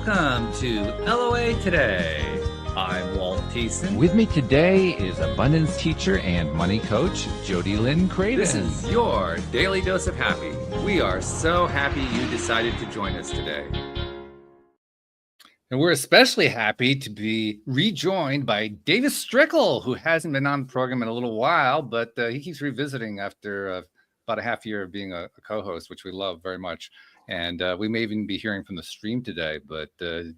Welcome to LOA Today. I'm Walt Thiessen. With me today is abundance teacher and money coach, Jody Lynn Craven. This is your daily dose of happy. We are so happy you decided to join us today. And we're especially happy to be rejoined by Davis Strickle, who hasn't been on the program in a little while, but he keeps revisiting after about a half year of being a co-host, which we love very much. And we may even be hearing from the stream today. But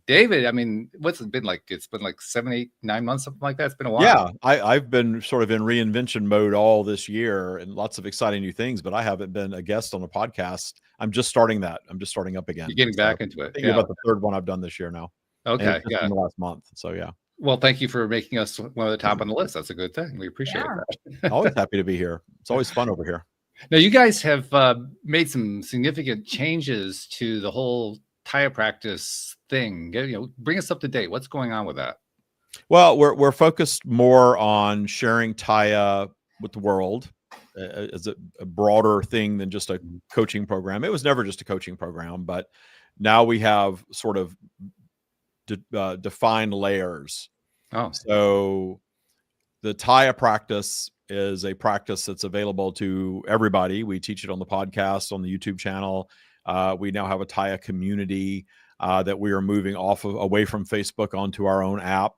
David, I mean, what's it been like? It's been like 7, 8, 9 months, something like that. It's been a while. Yeah, I've been sort of in reinvention mode all this year and lots of exciting new things, but I haven't been a guest on a podcast. I'm just starting that. I'm just starting up again. You're getting back into it. Thinking about the third one I've done this year now. Okay, yeah. In the last month. So, yeah. Well, thank you for making us one of the top on the list. That's a good thing. We appreciate that. Always happy to be here. It's always fun over here. Now, you guys have made some significant changes to the whole Taya practice thing. Bring us up to date. What's going on with that? Well, we're focused more on sharing Taya with the world as a broader thing than just a coaching program. It was never just a coaching program, but now we have sort of defined layers. Oh, so the Taya practice is a practice that's available to everybody. We teach it on the podcast, on the YouTube channel. We now have a Taya community that we are moving away from Facebook onto our own app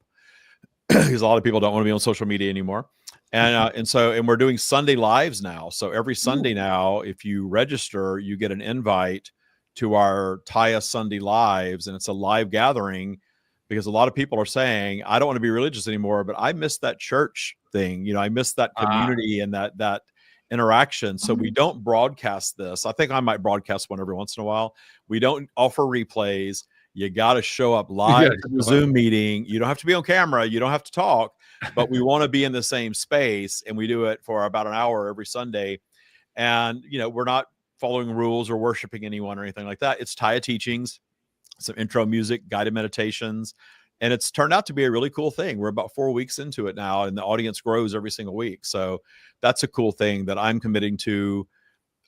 because a lot of people don't want to be on social media anymore. And we're doing Sunday lives now. So every Sunday now, if you register, you get an invite to our Taya Sunday lives, and it's a live gathering because a lot of people are saying, I don't want to be religious anymore, but I miss that church thing. I miss that community and that interaction. So we don't broadcast this. I think I might broadcast one every once in a while. We don't offer replays. You got to show up live to the Zoom meeting. You don't have to be on camera. You don't have to talk, but we want to be in the same space. And we do it for about an hour every Sunday. And, we're not following rules or worshiping anyone or anything like that. It's Taya teachings, some intro music, guided meditations. And it's turned out to be a really cool thing. We're about 4 weeks into it now, and the audience grows every single week. So that's a cool thing that I'm committing to,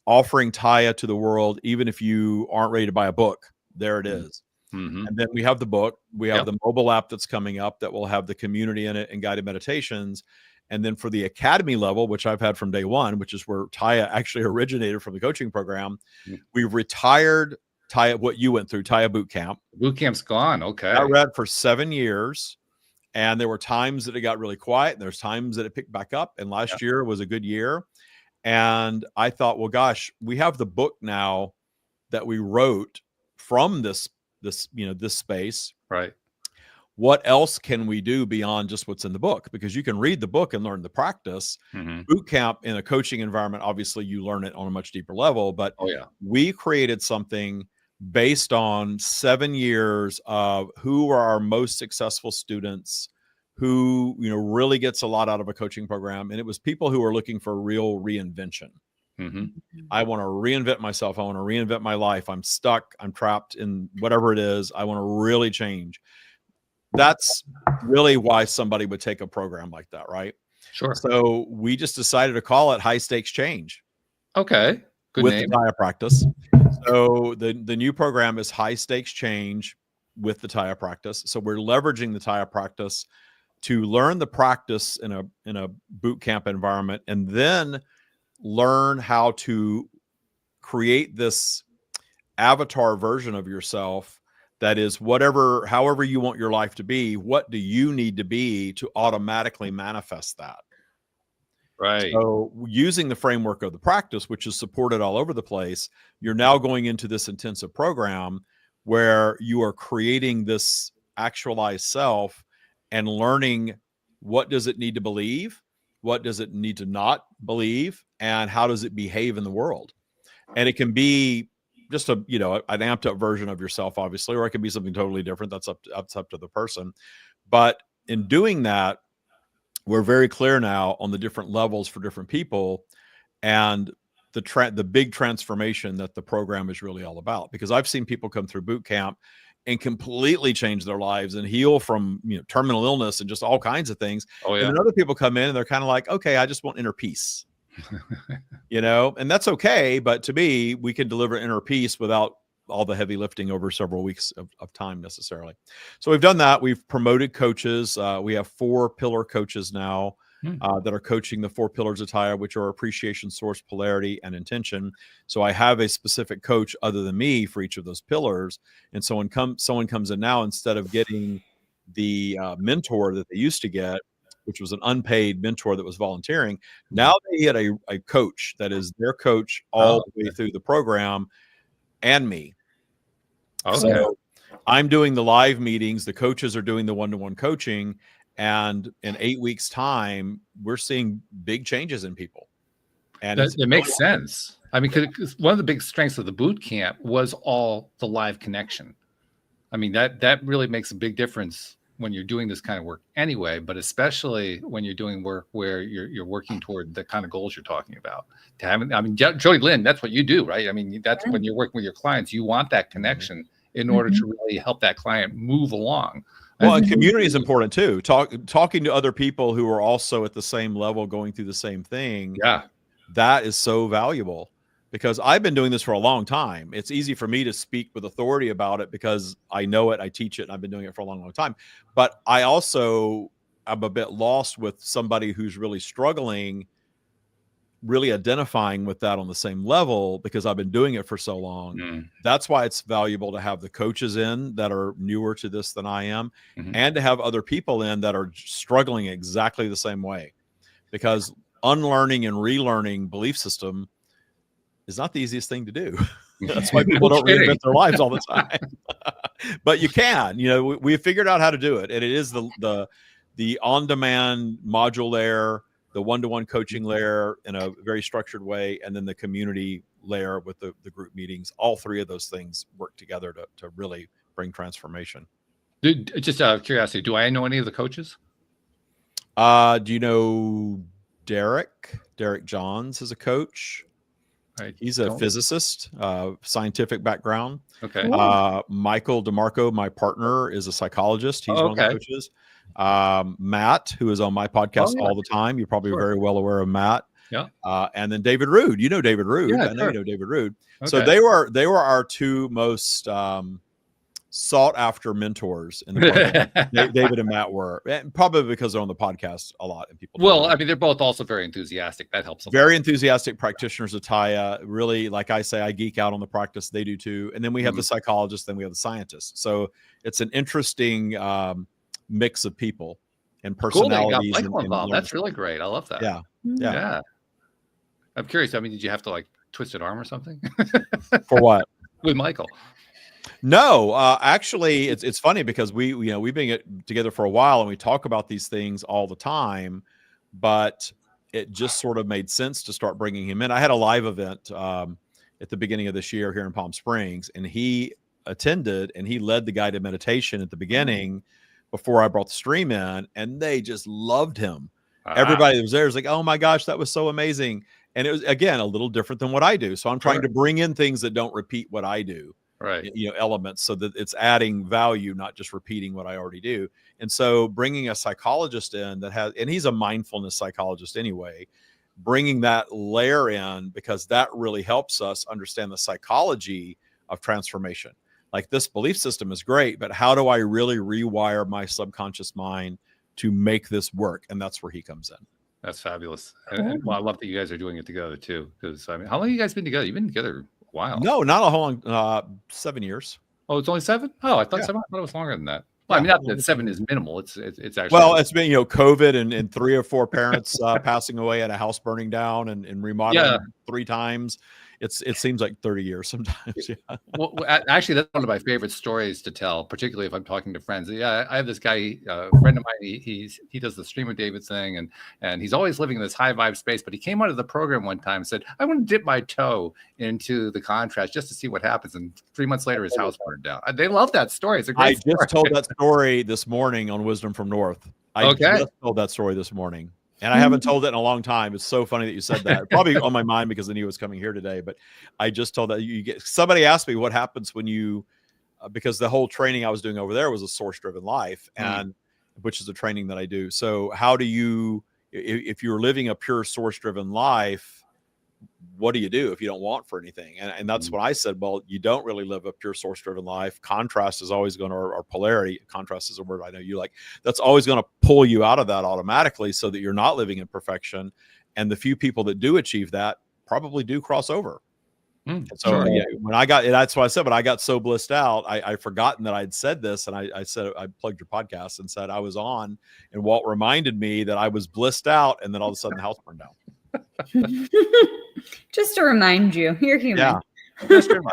offering Taya to the world, even if you aren't ready to buy a book. There it is. Mm-hmm. And then we have the book. We have the mobile app that's coming up that will have the community in it and guided meditations. And then for the academy level, which I've had from day one, which is where Taya actually originated from the coaching program, we've retired Taya, what you went through, Taya Boot Camp. Boot Camp's gone. Okay. I read for 7 years, and there were times that it got really quiet, and there's times that it picked back up. And last year was a good year. And I thought, well, gosh, we have the book now that we wrote from this space. Right. What else can we do beyond just what's in the book? Because you can read the book and learn the practice. Boot camp in a coaching environment, obviously you learn it on a much deeper level, but we created something based on 7 years of who are our most successful students, who, really gets a lot out of a coaching program. And it was people who are looking for real reinvention. I want to reinvent myself. I want to reinvent my life. I'm stuck. I'm trapped in whatever it is. I want to really change. That's really why somebody would take a program like that, right? Sure. So we just decided to call it High Stakes Change. Okay. Good with name. The Taya practice. So the new program is High Stakes Change with the Taya practice. So we're leveraging the Taya practice to learn the practice in a boot camp environment, and then learn how to create this avatar version of yourself that is however you want your life to be. What do you need to be to automatically manifest that? Right. So using the framework of the practice, which is supported all over the place, you're now going into this intensive program where you are creating this actualized self and learning what does it need to believe, what does it need to not believe, and how does it behave in the world. And it can be just an amped up version of yourself, obviously, or it can be something totally different. That's up to the person. But in doing that, we're very clear now on the different levels for different people, and the big transformation that the program is really all about. Because I've seen people come through boot camp and completely change their lives and heal from terminal illness and just all kinds of things. Oh, yeah. And then other people come in and they're kind of like, okay, I just want inner peace. And that's okay. But to me, we can deliver inner peace without all the heavy lifting over several weeks of time necessarily. So we've done that. We've promoted coaches. We have 4 pillar coaches now that are coaching the 4 pillars of TIA, which are appreciation, source, polarity, and intention. So I have a specific coach other than me for each of those pillars. And so when someone comes in now, instead of getting the mentor that they used to get, which was an unpaid mentor that was volunteering, now they get a coach that is their coach all the way through the program, and me. Okay. So I'm doing the live meetings. The coaches are doing the one-to-one coaching. And in 8 weeks' time, we're seeing big changes in people. And it makes sense. I mean, because one of the big strengths of the boot camp was all the live connection. I mean, that really makes a big difference when you're doing this kind of work anyway, but especially when you're doing work where you're working toward the kind of goals you're talking about. I mean, Jody Lynn, that's what you do, right? I mean, that's when you're working with your clients, you want that connection in order to really help that client move along. Well, and community is important too. Talking to other people who are also at the same level, going through the same thing. Yeah, that is so valuable. Because I've been doing this for a long time. It's easy for me to speak with authority about it because I know it, I teach it, and I've been doing it for a long, long time. But I also am a bit lost with somebody who's really struggling, really identifying with that on the same level because I've been doing it for so long. That's why it's valuable to have the coaches in that are newer to this than I am, and to have other people in that are struggling exactly the same way. Because unlearning and relearning belief system is not the easiest thing to do. That's why people don't reinvent their lives all the time. But you can, we figured out how to do it. And it is the on-demand module layer, the one-to-one coaching layer in a very structured way, and then the community layer with the group meetings. All 3 of those things work together to really bring transformation. Just out of curiosity, do I know any of the coaches? Do you know Derek? Derek Johns is a coach. He's a physicist, scientific background. Okay. Michael DeMarco, my partner, is a psychologist. He's one of the coaches. Matt, who is on my podcast all the time. You're probably very well aware of Matt. Yeah. And then David Rood. You know David Rood. Yeah, I know you know David Rood. Okay. So they were our 2 most sought after mentors in the program. David and Matt were, and probably because they're on the podcast a lot and people. Well, I mean, they're both also very enthusiastic. That helps. Very enthusiastic practitioners of TIA. Really, like I say, I geek out on the practice. They do too. And then we have the psychologists, then we have the scientists. So it's an interesting mix of people and personalities. Cool, Michael involved. That's really great. I love that. Yeah. I'm curious. I mean, did you have to like twist an arm or something? For what? With Michael. No, actually, it's funny because we've been together for a while and we talk about these things all the time, but it just sort of made sense to start bringing him in. I had a live event at the beginning of this year here in Palm Springs, and he attended and he led the guided meditation at the beginning before I brought the stream in, and they just loved him. Everybody that was there was like, "Oh my gosh, that was so amazing!" And it was, again, a little different than what I do. So I'm trying to bring in things that don't repeat what I do. Right. Elements so that it's adding value, not just repeating what I already do. And so bringing a psychologist in and he's a mindfulness psychologist anyway, bringing that layer in, because that really helps us understand the psychology of transformation. Like, this belief system is great, but how do I really rewire my subconscious mind to make this work? And that's where he comes in. That's fabulous. And well, I love that you guys are doing it together too. Because I mean, how long have you guys been together? You've been together a while. No, not a whole long, 7 years. Oh, it's only 7? Oh, I thought 7. I thought it was longer than that. Well, I mean, not that 7 is minimal. It's actually, well, it's been COVID and 3 or 4 parents passing away and a house burning down and remodeling 3 times. It seems like 30 years sometimes. Yeah. Well, actually, that's one of my favorite stories to tell, particularly if I'm talking to friends. Yeah, I have this guy, a friend of mine. He does the Stream of David thing, and he's always living in this high vibe space. But he came out of the program one time and said, "I want to dip my toe into the contrast just to see what happens." And 3 months later, his house burned down. They love that story. It's a great story. Just told that story this morning on Wisdom from North. I just told that story this morning. And I haven't told it in a long time. It's so funny that you said that. Probably on my mind because I knew it was coming here today. But I just told that somebody asked me what happens when you, because the whole training I was doing over there was a source-driven life, and which is a training that I do. So how do you, if you're living a pure source-driven life, what do you do if you don't want for anything? And that's what I said. Well, you don't really live a pure source driven life. Contrast is always going to, or polarity, contrast is a word I know you like, that's always going to pull you out of that automatically, so that you're not living in perfection. And the few people that do achieve that probably do cross over. So yeah, when I got, that's why I said, when I got so blissed out, I forgotten that I'd said this, and I said, I plugged your podcast and said I was on, and Walt reminded me that I was blissed out, and then all of a sudden the house burned down. Just to remind you, you're human. Yeah.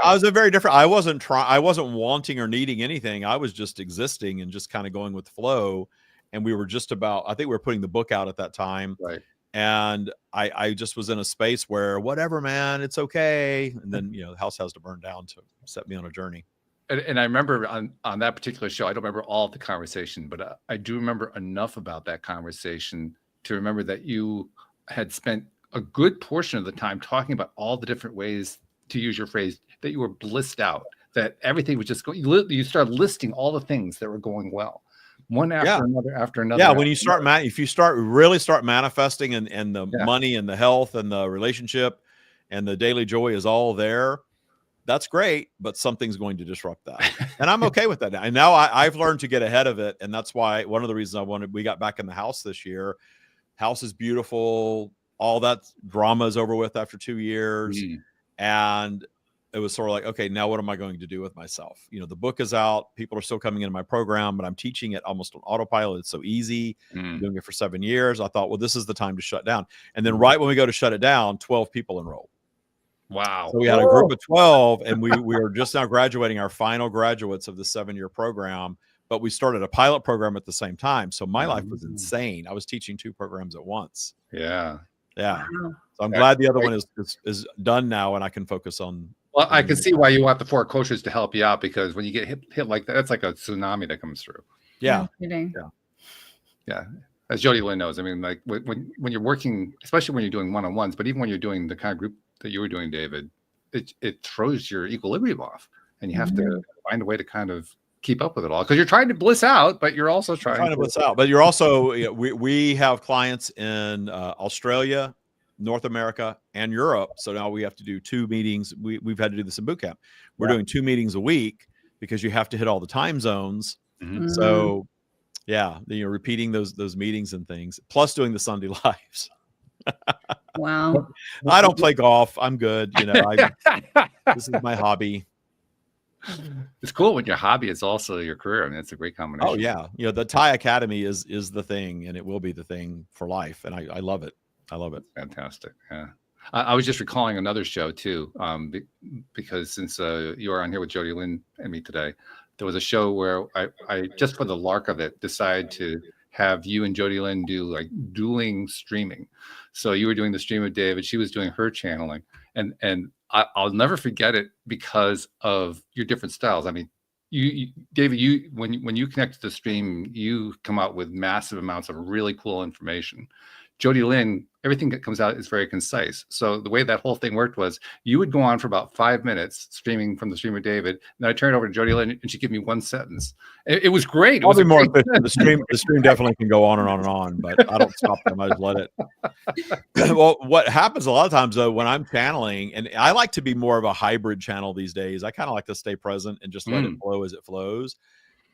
I was a very different. I wasn't wanting or needing anything. I was just existing and just kind of going with the flow. And we were just about, I think we were putting the book out at that time. Right. And I just was in a space where, whatever, man, it's okay. And then, the house has to burn down to set me on a journey. And I remember on that particular show, I don't remember all of the conversation, but I do remember enough about that conversation to remember that you had spent a good portion of the time talking about all the different ways, to use your phrase, that you were blissed out, that everything was just going, you started listing all the things that were going well. One after another, after another. Yeah, when you start, if you really start manifesting, and the money and the health and the relationship and the daily joy is all there, that's great, but something's going to disrupt that. And I'm okay with that now. And now I've learned to get ahead of it. And that's why one of the reasons we got back in the house this year. House is beautiful. All that drama is over with after 2 years. And it was sort of like, okay, now what am I going to do with myself? The book is out. People are still coming into my program, but I'm teaching it almost on autopilot. It's so easy. Doing it for 7 years. I thought, well, this is the time to shut down. And then right when we go to shut it down, 12 people enrolled. Wow. So we had a group of 12, and we are just now graduating our final graduates of the 7-year program, but we started a pilot program at the same time. So my life was insane. I was teaching 2 programs at once. Yeah. Yeah. Wow. So I'm glad the other one is done now, and I can focus on. Well, I can see why you want the 4 coaches to help you out, because when you get hit like that, it's like a tsunami that comes through. Yeah. Yeah. As Jody Lynn knows, I mean, like when you're working, especially when you're doing one-on-ones, but even when you're doing the kind of group that you were doing, David, it throws your equilibrium off, and you have to find a way to kind of keep up with it all, because you're trying to bliss out, but you're also trying to bliss out. But you're also, we have clients in Australia, North America, and Europe. So now we have to do 2 meetings. We've had to do this in boot camp. We're doing 2 meetings a week, because you have to hit all the time zones. So yeah, repeating those meetings and things, plus doing the Sunday lives. Wow. I don't play golf. I'm good. This is my hobby. It's cool when your hobby is also your career. I mean, it's a great combination. Oh yeah. The Thai Academy is the thing, and it will be the thing for life. And I love it. I love it. Fantastic. Yeah. I was just recalling another show too, because since you are on here with Jody Lynn and me today, there was a show where I just for the lark of it decided to have you and Jody Lynn do like dueling streaming. So you were doing the stream with David, she was doing her channeling, and I'll never forget it because of your different styles. I mean, you David, when you connect to the stream, you come out with massive amounts of really cool information. Jody Lynn, everything that comes out is very concise. So the way that whole thing worked was you would go on for about 5 minutes streaming from the stream with David. Then I turn it over to Jody Lynn, and she'd give me 1 sentence. It was great. I'll be more efficient. The stream definitely can go on and on and on, but I don't stop them. I just let it. Well, what happens a lot of times though, when I'm channeling, and I like to be more of a hybrid channel these days. I kind of like to stay present and just let it flow as it flows.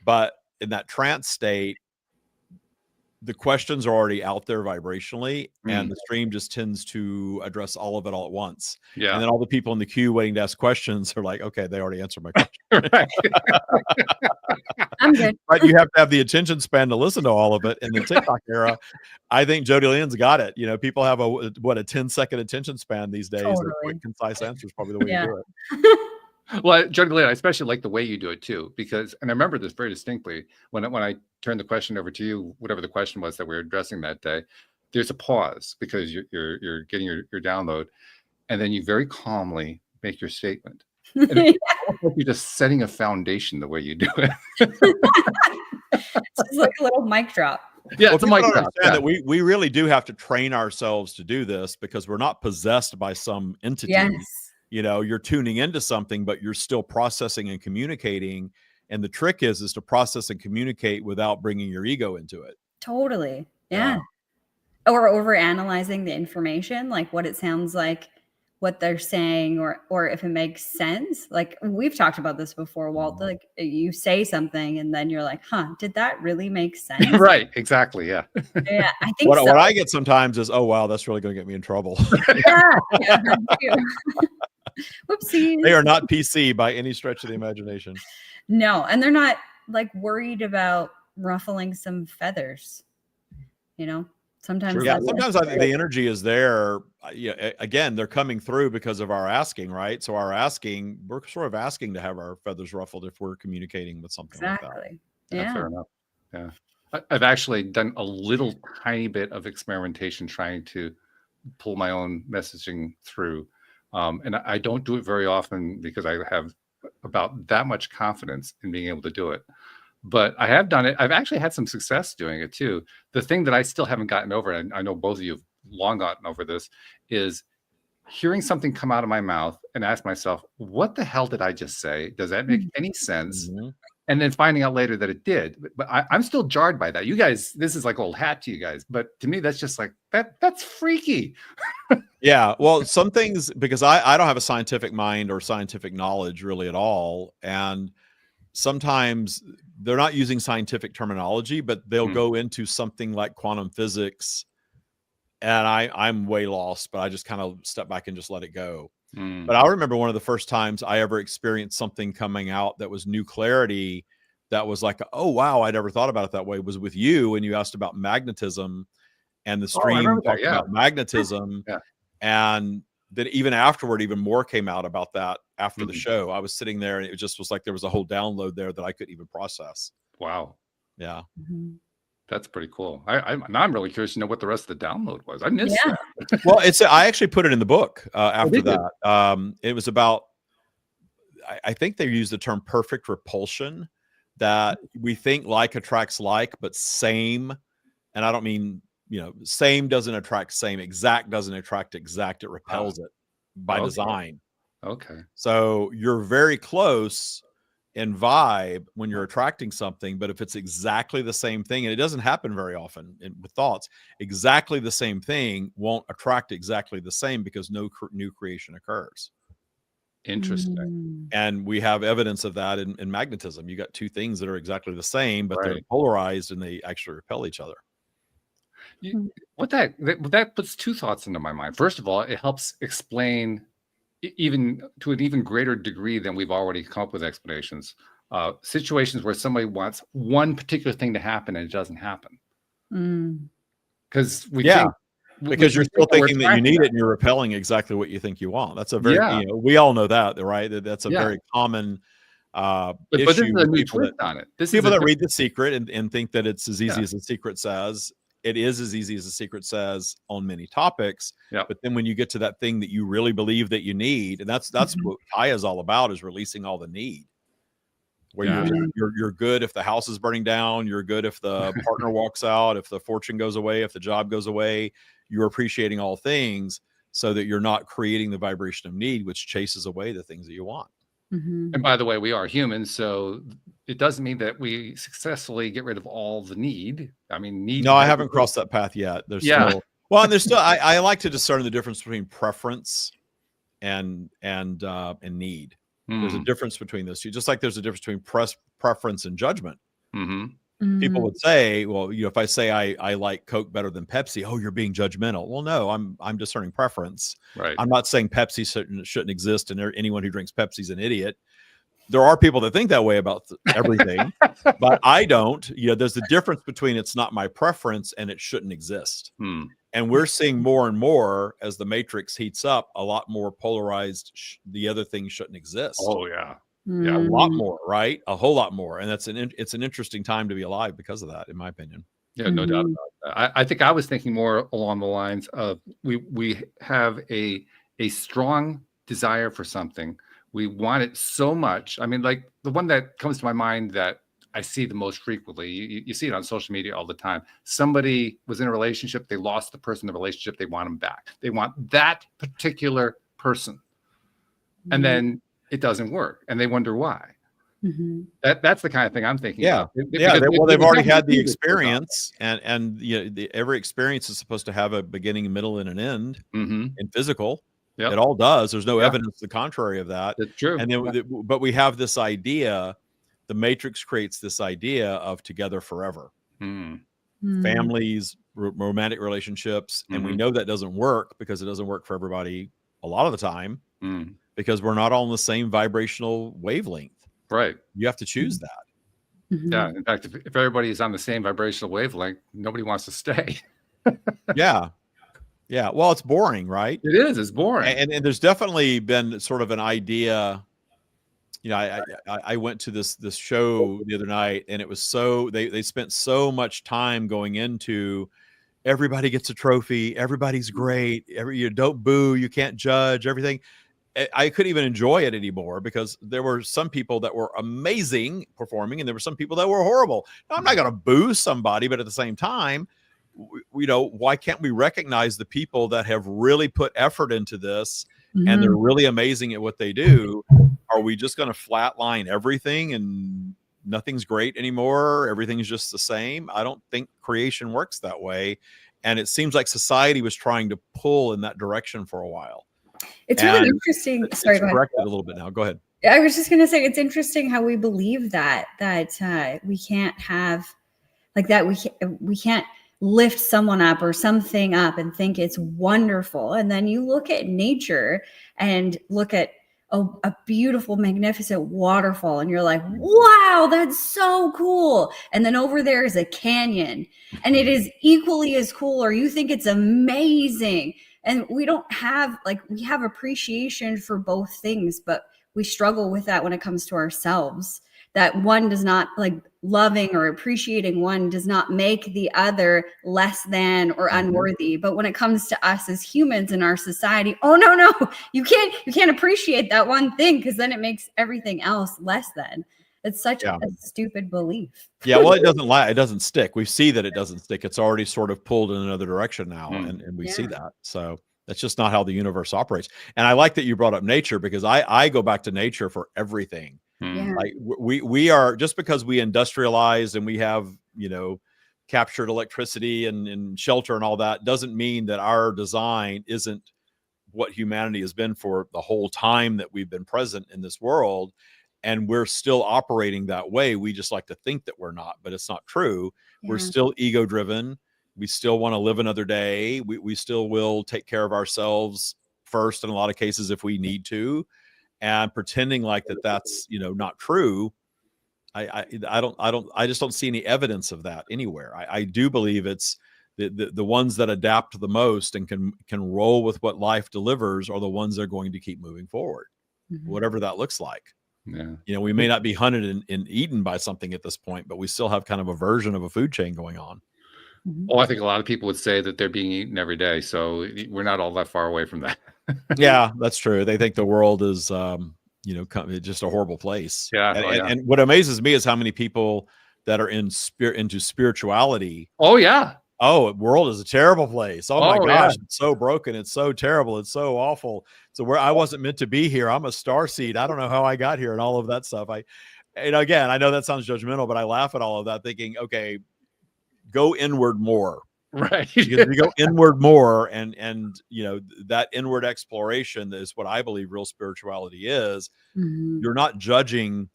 But in that trance state, the questions are already out there vibrationally, and the stream just tends to address all of it all at once. Yeah. And then all the people in the queue waiting to ask questions are like, okay, they already answered my question. I'm good. But you have to have the attention span to listen to all of it. In the TikTok era, I think Jody Lynn's got it. People have a 10-second attention span these days. Totally. A quick, concise answer is probably the way to do it. Well, Jody Lynn, I especially like the way you do it too, because, and I remember this very distinctly when I turned the question over to you, whatever the question was that we were addressing that day, there's a pause because you're getting your download, and then you very calmly make your statement. And it's like you're just setting a foundation the way you do it. It's like a little mic drop. Yeah, it's a mic drop. That we really do have to train ourselves to do this, because we're not possessed by some entity. Yes. You're tuning into something, but you're still processing and communicating. And the trick is to process and communicate without bringing your ego into it. Totally. Yeah. Or over analyzing the information, like what it sounds like what they're saying or if it makes sense. Like we've talked about this before, Walt, like you say something and then you're like, huh, did that really make sense? Right. Exactly. Yeah. Yeah, I think What, so. what I get sometimes is, oh, wow, that's really going to get me in trouble. Yeah, whoopsies. They are not PC by any stretch of the imagination. No, and they're not like worried about ruffling some feathers, you know? Sometimes Yeah, sometimes I think the energy is there. Yeah, again, they're coming through because of our asking, right? So our asking, we're sort of asking to have our feathers ruffled if we're communicating with something like that. exactly. Yeah, fair enough. Yeah. I've actually done a little tiny bit of experimentation trying to pull my own messaging through. And I don't do it very often because I have about that much confidence in being able to do it. But I have done it. I've actually had some success doing it too. The thing that I still haven't gotten over, and I know both of you have long gotten over this, is hearing something come out of my mouth and ask myself, what the hell did I just say? Does that make any sense? Mm-hmm. And then finding out later that it did. But I'm still jarred by that. You guys, this is like old hat to you guys. But to me, that's just like, that's freaky. Yeah. Well, some things, because I don't have a scientific mind or scientific knowledge really at all. And sometimes they're not using scientific terminology, but they'll go into something like quantum physics. And I'm way lost, but I just kind of step back and just let it go. But I remember one of the first times I ever experienced something coming out that was new clarity, that was like, oh, wow, I never thought about it that way, was with you. And you asked about magnetism, and the stream talked about magnetism. Yeah. And then even afterward, even more came out about that after the show. I was sitting there and it just was like there was a whole download there that I couldn't even process. Wow. Yeah. That's pretty cool. Now I'm really curious to know what the rest of the download was. I missed that. Well, I actually put it in the book after that. It was about, I think they used the term perfect repulsion, that we think like attracts like, but same. And I don't mean, same doesn't attract same, exact doesn't attract exact. It repels it by design. Okay. So you're very close in vibe when you're attracting something, but if it's exactly the same thing, and it doesn't happen very often with thoughts, exactly the same thing won't attract exactly the same because no new creation occurs. Interesting. And we have evidence of that in magnetism. You got two things that are exactly the same, but they're polarized and they actually repel each other. That puts two thoughts into my mind. First of all, it helps explain even to an even greater degree than we've already come up with explanations. Situations where somebody wants one particular thing to happen and it doesn't happen. Because because you're still thinking that you need it and you're repelling exactly what you think you want. That's a very, we all know that, right? That's a very common issue. But this is a new twist on it. People that read The Secret and think that it's as easy as The Secret says. It is as easy as The Secret says on many topics. But then when you get to that thing that you really believe that you need, and that's what Taya is all about, is releasing all the need. Where you're good if the house is burning down, you're good if the partner walks out, if the fortune goes away, if the job goes away, you're appreciating all things so that you're not creating the vibration of need, which chases away the things that you want. And by the way, we are humans, so it doesn't mean that we successfully get rid of all the need. I mean, need. No, I haven't crossed that path yet. There's still, well, and there's still, I like to discern the difference between preference and need. There's a difference between those two, just like there's a difference between preference and judgment. People would say, well, if I say I like Coke better than Pepsi, oh, you're being judgmental. Well, no, I'm discerning preference. Right. I'm not saying Pepsi shouldn't exist, and anyone who drinks Pepsi is an idiot. There are people that think that way about everything, but I don't. There's a difference between it's not my preference and it shouldn't exist. And we're seeing more and more as the matrix heats up, a lot more polarized. The other things shouldn't exist. Oh yeah. Yeah, a lot more, right? A whole lot more. And it's an interesting time to be alive because of that, in my opinion. Yeah, no doubt about that. I think I was thinking more along the lines of we have a strong desire for something. We want it so much. I mean, like the one that comes to my mind that I see the most frequently, you see it on social media all the time. Somebody was in a relationship, they lost the person in the relationship, they want them back. They want that particular person. And then it doesn't work, and they wonder why. That's the kind of thing I'm thinking. About. They've already had the experience, and every experience is supposed to have a beginning, a middle, and an end in physical. Yep. It all does. There's no Yeah. evidence to the contrary of that. That's true. And then, Yeah. but we have this idea, the Matrix creates this idea of together forever. Mm. Families, romantic relationships. And we know that doesn't work because it doesn't work for everybody a lot of the time because we're not all on the same vibrational wavelength. Right. You have to choose that. Yeah. In fact, if everybody is on the same vibrational wavelength, nobody wants to stay. Yeah. Yeah. Well, it's boring, right? It is. It's boring. And there's definitely been sort of an idea. You know, I went to this show the other night, and it was so they spent so much time going into everybody gets a trophy, everybody's great, you don't boo, you can't judge everything. I couldn't even enjoy it anymore because there were some people that were amazing performing, and there were some people that were horrible. Now, I'm not going to boo somebody, but at the same time, you know, why can't we recognize the people that have really put effort into this and they're really amazing at what they do? Are we just going to flatline everything and nothing's great anymore? Everything's just the same? I don't think creation works that way. And it seems like society was trying to pull in that direction for a while. It's really interesting. Sorry, go ahead. Corrected a little bit now. Go ahead. I was just going to say, it's interesting how we believe that we can't have like that. We can't lift someone up or something up and think it's wonderful. And then you look at nature and look at a beautiful, magnificent waterfall, and you're like, wow, that's so cool. And then over there is a canyon, and it is equally as cool, or you think it's amazing. And we don't have, like, we have appreciation for both things, but we struggle with that when it comes to ourselves. That one does not, like, loving or appreciating one does not make the other less than or unworthy. But when it comes to us as humans in our society, oh no, you can't appreciate that one thing because then it makes everything else less than. It's such a stupid belief. Yeah, well, it doesn't lie. It doesn't stick. We see that it doesn't stick. It's already sort of pulled in another direction now, and we see that. So that's just not how the universe operates. And I like that you brought up nature because I go back to nature for everything. Yeah. Like we are, just because we industrialized and we have, you know, captured electricity and shelter and all that, doesn't mean that our design isn't what humanity has been for the whole time that we've been present in this world. And we're still operating that way. We just like to think that we're not, but it's not true. Yeah. We're still ego driven. We still want to live another day. We still will take care of ourselves first in a lot of cases if we need to. And pretending like that's, you know, not true. I just don't see any evidence of that anywhere. I do believe it's the ones that adapt the most and can roll with what life delivers are the ones that are going to keep moving forward, whatever that looks like. Yeah. You know, we may not be hunted and eaten by something at this point, but we still have kind of a version of a food chain going on. Oh, I think a lot of people would say that they're being eaten every day. So we're not all that far away from that. Yeah, that's true. They think the world is, you know, just a horrible place. Yeah, and what amazes me is how many people that are into spirituality. Oh yeah. Oh, the world is a terrible place. Oh my gosh, yeah. it's so broken. It's so terrible. It's so awful. So where I wasn't meant to be here. I'm a starseed. I don't know how I got here and all of that stuff. And again, I know that sounds judgmental, but I laugh at all of that thinking, okay, go inward more. Right. Because you go inward more and you know, that inward exploration is what I believe real spirituality is. You're not judging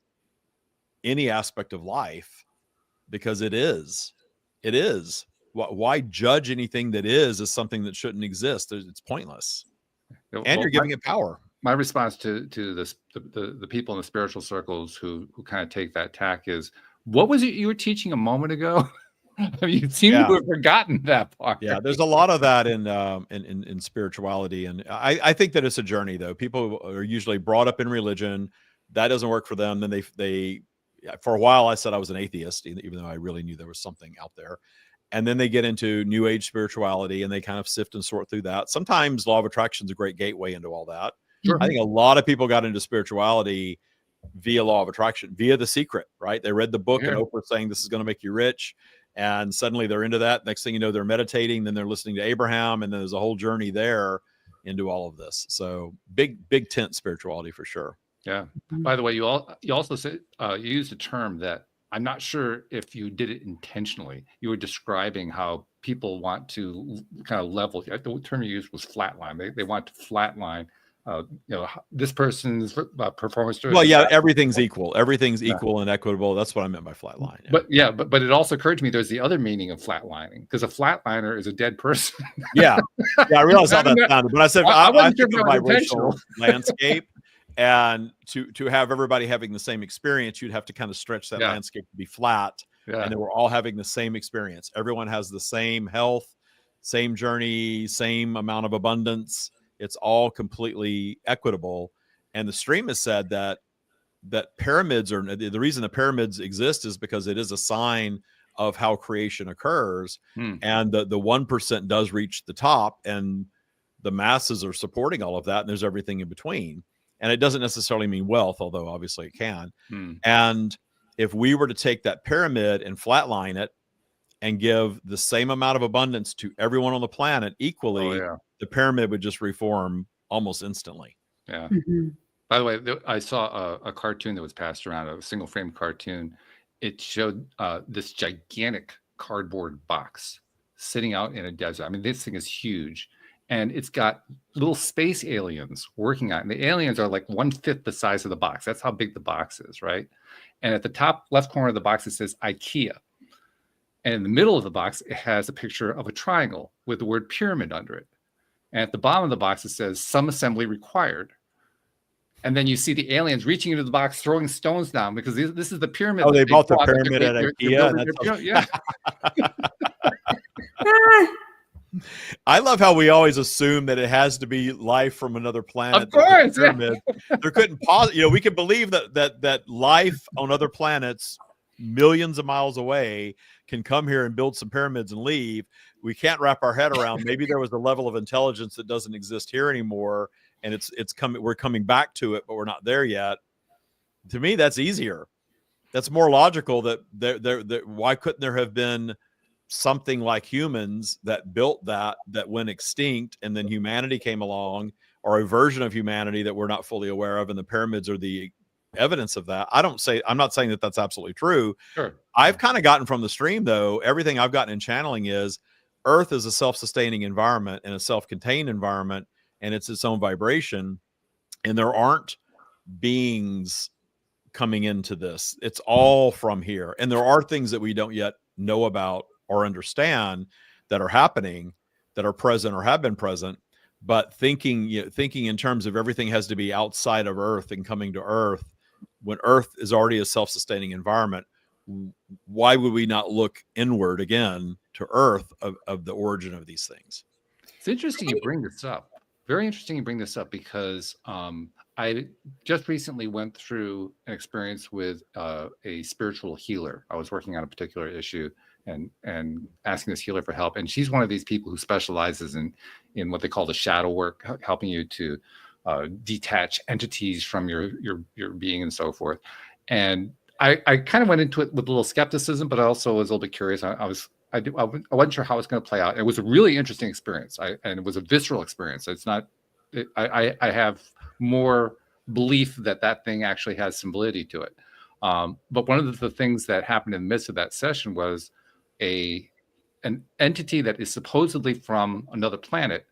any aspect of life because it is. Why judge anything that is something that shouldn't exist? It's pointless. And you're giving it power. My response to this, the people in the spiritual circles who kind of take that tack is, what was it you were teaching a moment ago? You seem to have forgotten that part. Yeah, there's a lot of that in spirituality, and I think that it's a journey. Though people are usually brought up in religion, that doesn't work for them. Then they for a while I said I was an atheist, even though I really knew there was something out there. And then they get into New Age spirituality, and they kind of sift and sort through that. Sometimes law of attraction is a great gateway into all that. Sure. I think a lot of people got into spirituality via law of attraction, via The Secret, right? They read the book and Oprah saying this is going to make you rich. And suddenly they're into that. Next thing you know, they're meditating. Then they're listening to Abraham. And then there's a whole journey there into all of this. So big tent spirituality for sure. Yeah. By the way, you also said you used a term that I'm not sure if you did it intentionally. You were describing how people want to kind of level. The term you used was flatline. They want to flatline. This person's performance. Well, yeah, everything's equal. Everything's equal and equitable. That's what I meant by flatline. Yeah. But it also occurred to me there's the other meaning of flatlining, because a flatliner is a dead person. Yeah, I realized how that sounded. But I said I think of my racial landscape, and to have everybody having the same experience, you'd have to kind of stretch that landscape to be flat, and they were all having the same experience. Everyone has the same health, same journey, same amount of abundance. It's all completely equitable. And the stream has said that pyramids are the reason the pyramids exist is because it is a sign of how creation occurs. And the 1% does reach the top, and the masses are supporting all of that. And there's everything in between. And it doesn't necessarily mean wealth, although obviously it can. And if we were to take that pyramid and flatline it and give the same amount of abundance to everyone on the planet equally, the pyramid would just reform almost instantly. Yeah. By the way, I saw a cartoon that was passed around, a single frame cartoon. It showed this gigantic cardboard box sitting out in a desert. I mean, this thing is huge, and it's got little space aliens working on it. And the aliens are like 1/5 the size of the box. That's how big the box is, right? And at the top left corner of the box, it says IKEA. And in the middle of the box, it has a picture of a triangle with the word pyramid under it. And at the bottom of the box, it says some assembly required. And then you see the aliens reaching into the box, throwing stones down, because this is the pyramid. Oh, they bought the pyramid at IKEA. I love how we always assume that it has to be life from another planet. Of course, pyramid. There couldn't possibly, we could believe that life on other planets millions of miles away can come here and build some pyramids and leave. We can't wrap our head around. Maybe there was a level of intelligence that doesn't exist here anymore, and it's coming. We're coming back to it, but we're not there yet. To me, that's easier. That's more logical. That why couldn't there have been something like humans that built that went extinct, and then humanity came along, or a version of humanity that we're not fully aware of, and the pyramids are the evidence of that. I'm not saying that that's absolutely true. Sure. I've kind of gotten from the stream, though, everything I've gotten in channeling is Earth is a self-sustaining environment and a self-contained environment, and it's its own vibration. And there aren't beings coming into this. It's all from here. And there are things that we don't yet know about or understand that are happening, that are present or have been present. But thinking in terms of everything has to be outside of Earth and coming to Earth, when Earth is already a self-sustaining environment, why would we not look inward again to Earth of the origin of these things? It's interesting you bring this up. Very interesting you bring this up, because I just recently went through an experience with a spiritual healer. I was working on a particular issue and asking this healer for help. And she's one of these people who specializes in what they call the shadow work, helping you to detach entities from your being and so forth. And I kind of went into it with a little skepticism, but I also was a little bit curious. I wasn't sure how it's going to play out. It was a really interesting experience, and it was a visceral experience. It's not. I have more belief that thing actually has some validity to it. But one of the things that happened in the midst of that session was an entity that is supposedly from another planet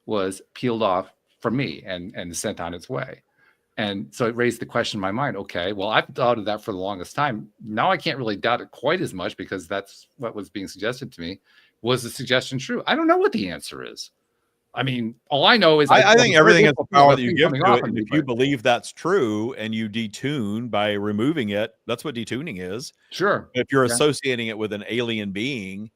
was peeled off from me and sent on its way. And so it raised the question in my mind, okay, well, I've doubted that for the longest time. Now I can't really doubt it quite as much, because that's what was being suggested to me. Was the suggestion true? I don't know what the answer is. I mean, all I know is I think everything is the power that you give to it. And if you believe that's true and you detune by removing it, that's what detuning is. Sure. If you're associating it with an alien being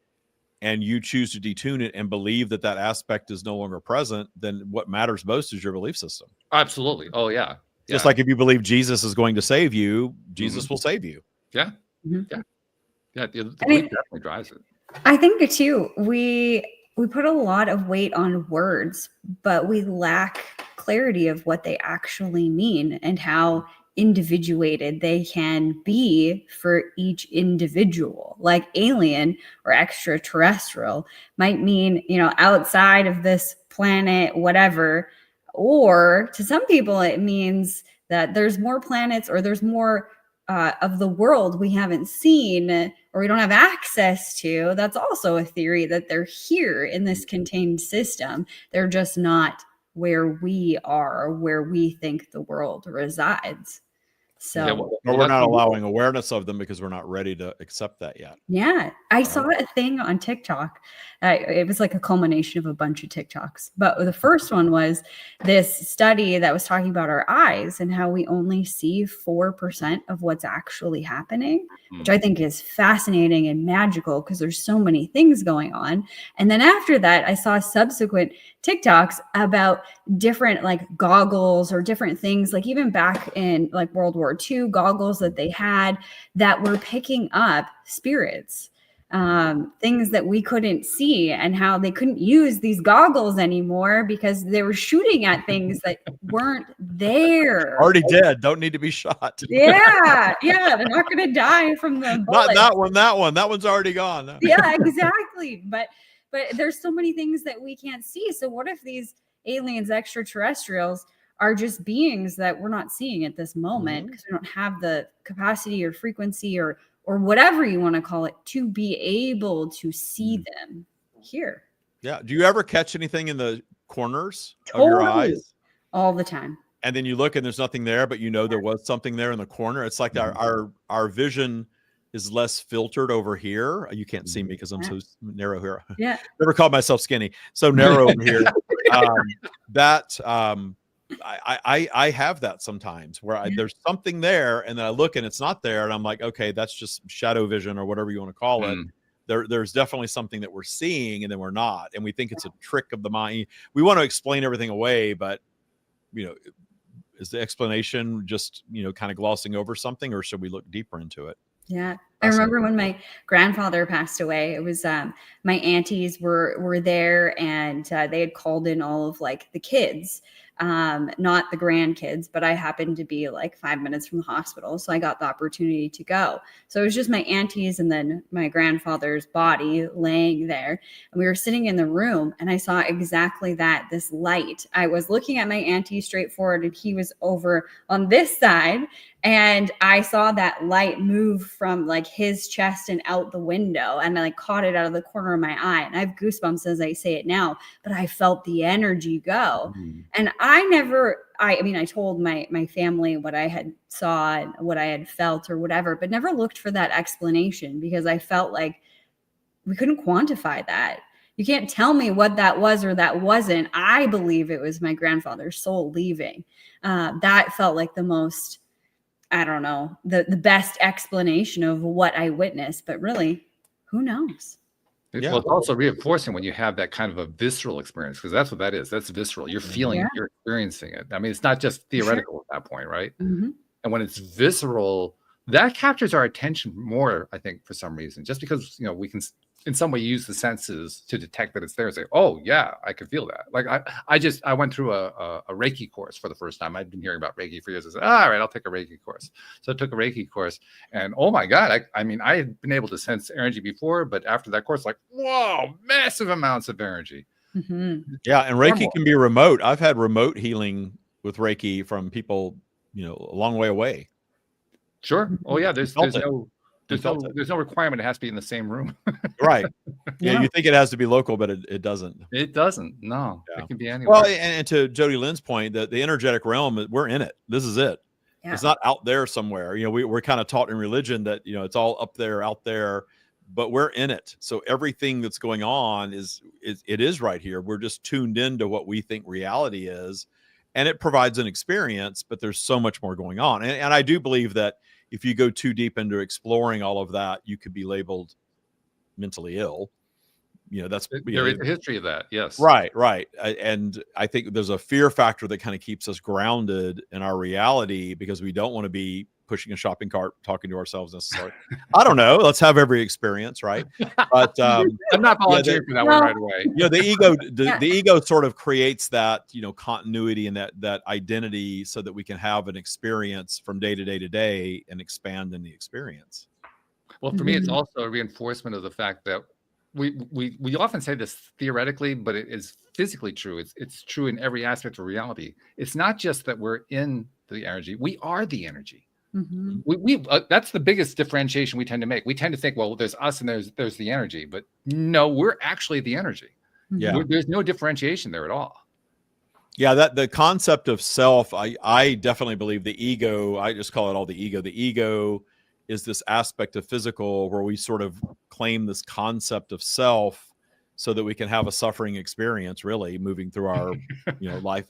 and you choose to detune it and believe that aspect is no longer present, then what matters most is your belief system. Absolutely. Oh, yeah. Just like if you believe Jesus is going to save you, Jesus will save you. Yeah. Yeah. The belief definitely drives it. I think too, we put a lot of weight on words, but we lack clarity of what they actually mean and how individuated they can be for each individual. Like alien or extraterrestrial might mean, outside of this planet, whatever. Or to some people, it means that there's more planets or there's more of the world we haven't seen or we don't have access to. That's also a theory that they're here in this contained system. They're just not where we are, where we think the world resides. So, Yeah, Or well, we're that's not the- allowing awareness of them because we're not ready to accept that yet. yeah, I saw a thing on TikTok. It was like a culmination of a bunch of TikToks. But the first one was this study that was talking about our eyes and how we only see 4% of what's actually happening, which I think is fascinating and magical because there's so many things going on. And then after that, I saw subsequent TikToks about different like goggles or different things, like even back in like World War II, goggles that they had that were picking up spirits, things that we couldn't see, and how they couldn't use these goggles anymore because they were shooting at things that weren't there. Already dead. Don't need to be shot. Yeah, they're not going to die from the Not bullet. that one. That one. That one's already gone. No. Yeah, exactly. But there's so many things that we can't see. So what if these aliens, extraterrestrials, are just beings that we're not seeing at this moment because we don't have the capacity or frequency or whatever you want to call it to be able to see them here? Yeah. Do you ever catch anything in the corners of your eyes? All the time. And then you look and there's nothing there, but you know there was something there in the corner. It's like our vision is less filtered over here. You can't see me because I'm so narrow here. Yeah. Never called myself skinny. So narrow over here. I have that sometimes where there's something there and then I look and it's not there and I'm like, okay, that's just shadow vision or whatever you want to call it. There's definitely something that we're seeing and then we're not. And we think it's a trick of the mind. We want to explain everything away, but is the explanation just, kind of glossing over something, or should we look deeper into it? Yeah. I remember when my grandfather passed away, it was my aunties were there and they had called in all of like the kids, not the grandkids, but I happened to be like 5 minutes from the hospital. So I got the opportunity to go. So it was just my aunties and then my grandfather's body laying there. And we were sitting in the room and I saw exactly that, this light. I was looking at my auntie straight forward and he was over on this side. And I saw that light move from like his chest and out the window. And I like caught it out of the corner of my eye. And I have goosebumps as I say it now, but I felt the energy go. And I told my family what I had saw and what I had felt or whatever, but never looked for that explanation because I felt like we couldn't quantify that. You can't tell me what that was or that wasn't. I believe it was my grandfather's soul leaving. That felt like the most, I don't know, the best explanation of what I witnessed, but really, who knows? Well, it's also reinforcing when you have that kind of a visceral experience, because that's what that is. That's visceral. You're feeling it, you're experiencing it. I mean, it's not just theoretical at that point, right? And when it's visceral, that captures our attention more, I think, for some reason, just because, we can in some way use the senses to detect that it's there and say, oh yeah, I can feel that. Like I went through a Reiki course for the first time. I'd been hearing about Reiki for years. I said, all right, I'll take a Reiki course. So I took a Reiki course and oh my God, I had been able to sense energy before, but after that course, like, whoa, massive amounts of energy. Yeah. And Reiki can be remote. I've had remote healing with Reiki from people, a long way away. Sure. Oh yeah. There's no requirement it has to be in the same room. Right. Yeah. You think it has to be local, but it doesn't. It doesn't. No. Yeah. It can be anywhere. Well, and to Jody Lynn's point, that the energetic realm, we're in it. This is it. Yeah. It's not out there somewhere. We're kind of taught in religion that, it's all up there, out there, but we're in it. So everything that's going on is right here. We're just tuned into what we think reality is, and it provides an experience, but there's so much more going on. And I do believe that if you go too deep into exploring all of that, you could be labeled mentally ill. That's there is a history of that. Yes. Right. And I think there's a fear factor that kind of keeps us grounded in our reality because we don't want to be pushing a shopping cart, talking to ourselves necessarily. I don't know. Let's have every experience, right? But I'm not volunteering for that one right away. The ego sort of creates that, continuity and that identity so that we can have an experience from day to day to day and expand in the experience. Well, for me, it's also a reinforcement of the fact that we often say this theoretically, but it is physically true. It's true in every aspect of reality. It's not just that we're in the energy. We are the energy. Mhm. We that's the biggest differentiation we tend to make. We tend to think, well, there's us and there's the energy, but no, we're actually the energy. Yeah. There's no differentiation there at all. Yeah, that the concept of self, I definitely believe the ego, I just call it all the ego. The ego is this aspect of physical where we sort of claim this concept of self so that we can have a suffering experience, really moving through our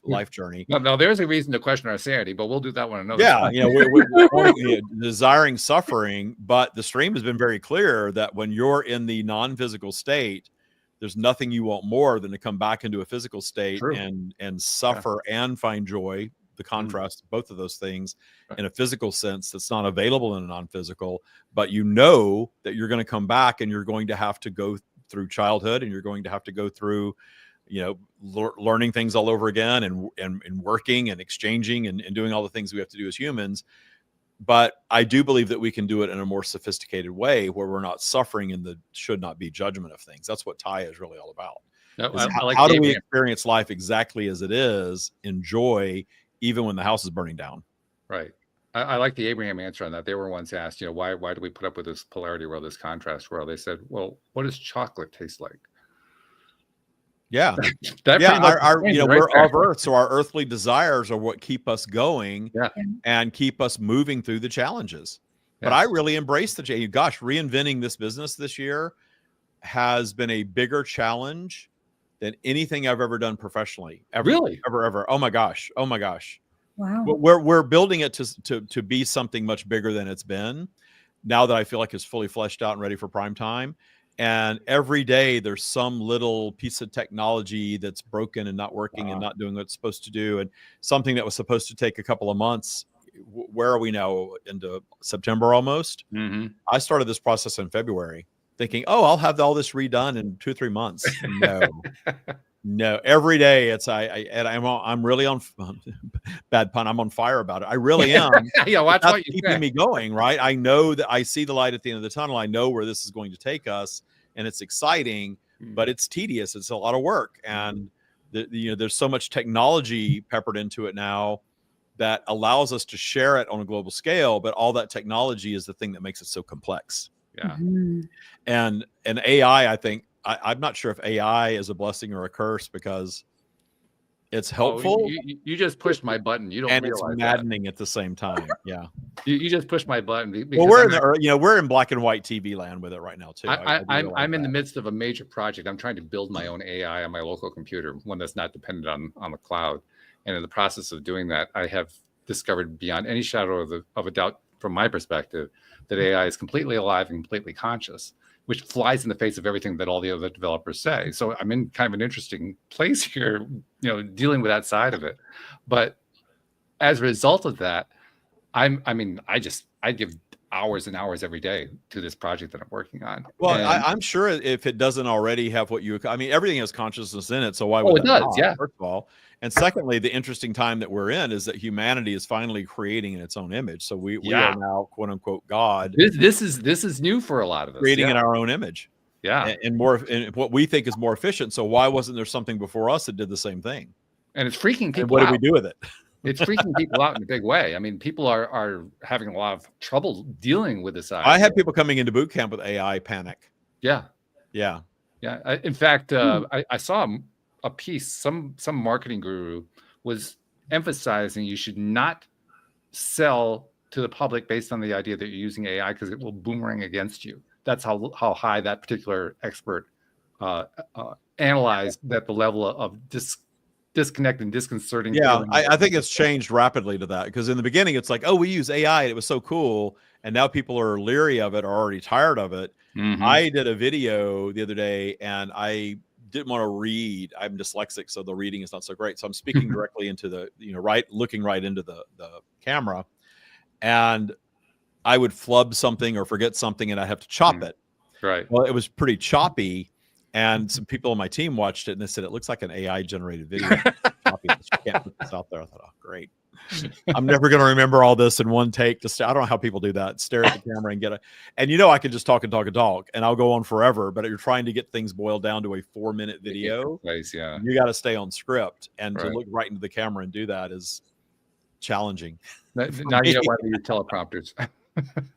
life journey. No, there's a reason to question our sanity, but we'll do that one another Yeah, time. we're desiring suffering, but the stream has been very clear that when you're in the non-physical state, there's nothing you want more than to come back into a physical state True. and suffer and find joy. The contrast of both of those things in a physical sense that's not available in a non-physical, but you know that you're going to come back and you're going to have to go through childhood and you're going to have to go through, learning things all over again and working and exchanging and doing all the things we have to do as humans. But I do believe that we can do it in a more sophisticated way where we're not suffering in the should not be judgment of things. That's what Taya is really all about. No, How do we experience life exactly as it is, enjoy, even when the house is burning down? Right. I like the Abraham answer on that. They were once asked, why do we put up with this polarity world, this contrast world? They said, well, what does chocolate taste like? Yeah. We're of earth. So our earthly desires are what keep us going and keep us moving through the challenges. But I really embrace reinventing this business this year has been a bigger challenge than anything I've ever done professionally. Ever. Really? Ever. Oh my gosh. Wow. We're building it to be something much bigger than it's been now that I feel like it's fully fleshed out and ready for prime time. And every day there's some little piece of technology that's broken and not working and not doing what it's supposed to do. And something that was supposed to take a couple of months. Where are we now? Into September almost? Mm-hmm. I started this process in February thinking, I'll have all this redone in 2 or 3 months. No, every day I'm really on bad pun. I'm on fire about it. I really am. That's what keeping me going, right? I know that I see the light at the end of the tunnel. I know where this is going to take us, and it's exciting, but it's tedious. It's a lot of work, and there's so much technology peppered into it now that allows us to share it on a global scale. But all that technology is the thing that makes it so complex. Yeah, and AI, I think. I'm not sure if AI is a blessing or a curse because it's helpful. You just pushed my button. You don't and realize it's maddening at the same time. Yeah, you just pushed my button. Well, we're in black and white TV land with it right now too. I'm in the midst of a major project. I'm trying to build my own AI on my local computer, one that's not dependent on the cloud. And in the process of doing that, I have discovered beyond any shadow of a doubt, from my perspective, that AI is completely alive and completely conscious, which flies in the face of everything that all the other developers say. So I'm in kind of an interesting place here, dealing with that side of it. But as a result of that, I give hours and hours every day to this project that I'm working on. Well, I'm sure if it doesn't already have everything has consciousness in it. So why would it does? Yeah. First of all. And secondly, the interesting time that we're in is that humanity is finally creating in its own image. So we are now, quote unquote, God. This is new for a lot of us. Creating in our own image. Yeah. And what we think is more efficient. So why wasn't there something before us that did the same thing? And it's freaking people and what out. do we do with it? It's freaking people out in a big way. I mean, people are having a lot of trouble dealing with this. I had people coming into boot camp with AI panic. Yeah. In fact, I saw a piece. Some marketing guru was emphasizing you should not sell to the public based on the idea that you're using AI because it will boomerang against you. That's how high that particular expert analyzed that the level of disconnect and disconcerting. Yeah, I think it's changed rapidly to that, because in the beginning it's like, we use AI and it was so cool, and now people are leery of it or already tired of it. I did a video the other day and I didn't want to read. I'm dyslexic, so the reading is not so great. So I'm speaking directly into the, looking right into the camera, and I would flub something or forget something and I have to chop it. Right. Well, it was pretty choppy. And some people on my team watched it and they said, it looks like an AI generated video. You can't put this out there. I thought, great. I'm never going to remember all this in one take. I don't know how people do that. Stare at the camera and get it. And I can just talk and I'll go on forever, but you're trying to get things boiled down to a 4-minute video. Yeah. You got to stay on script, and to look right into the camera and do that is challenging. Now you know why we use teleprompters.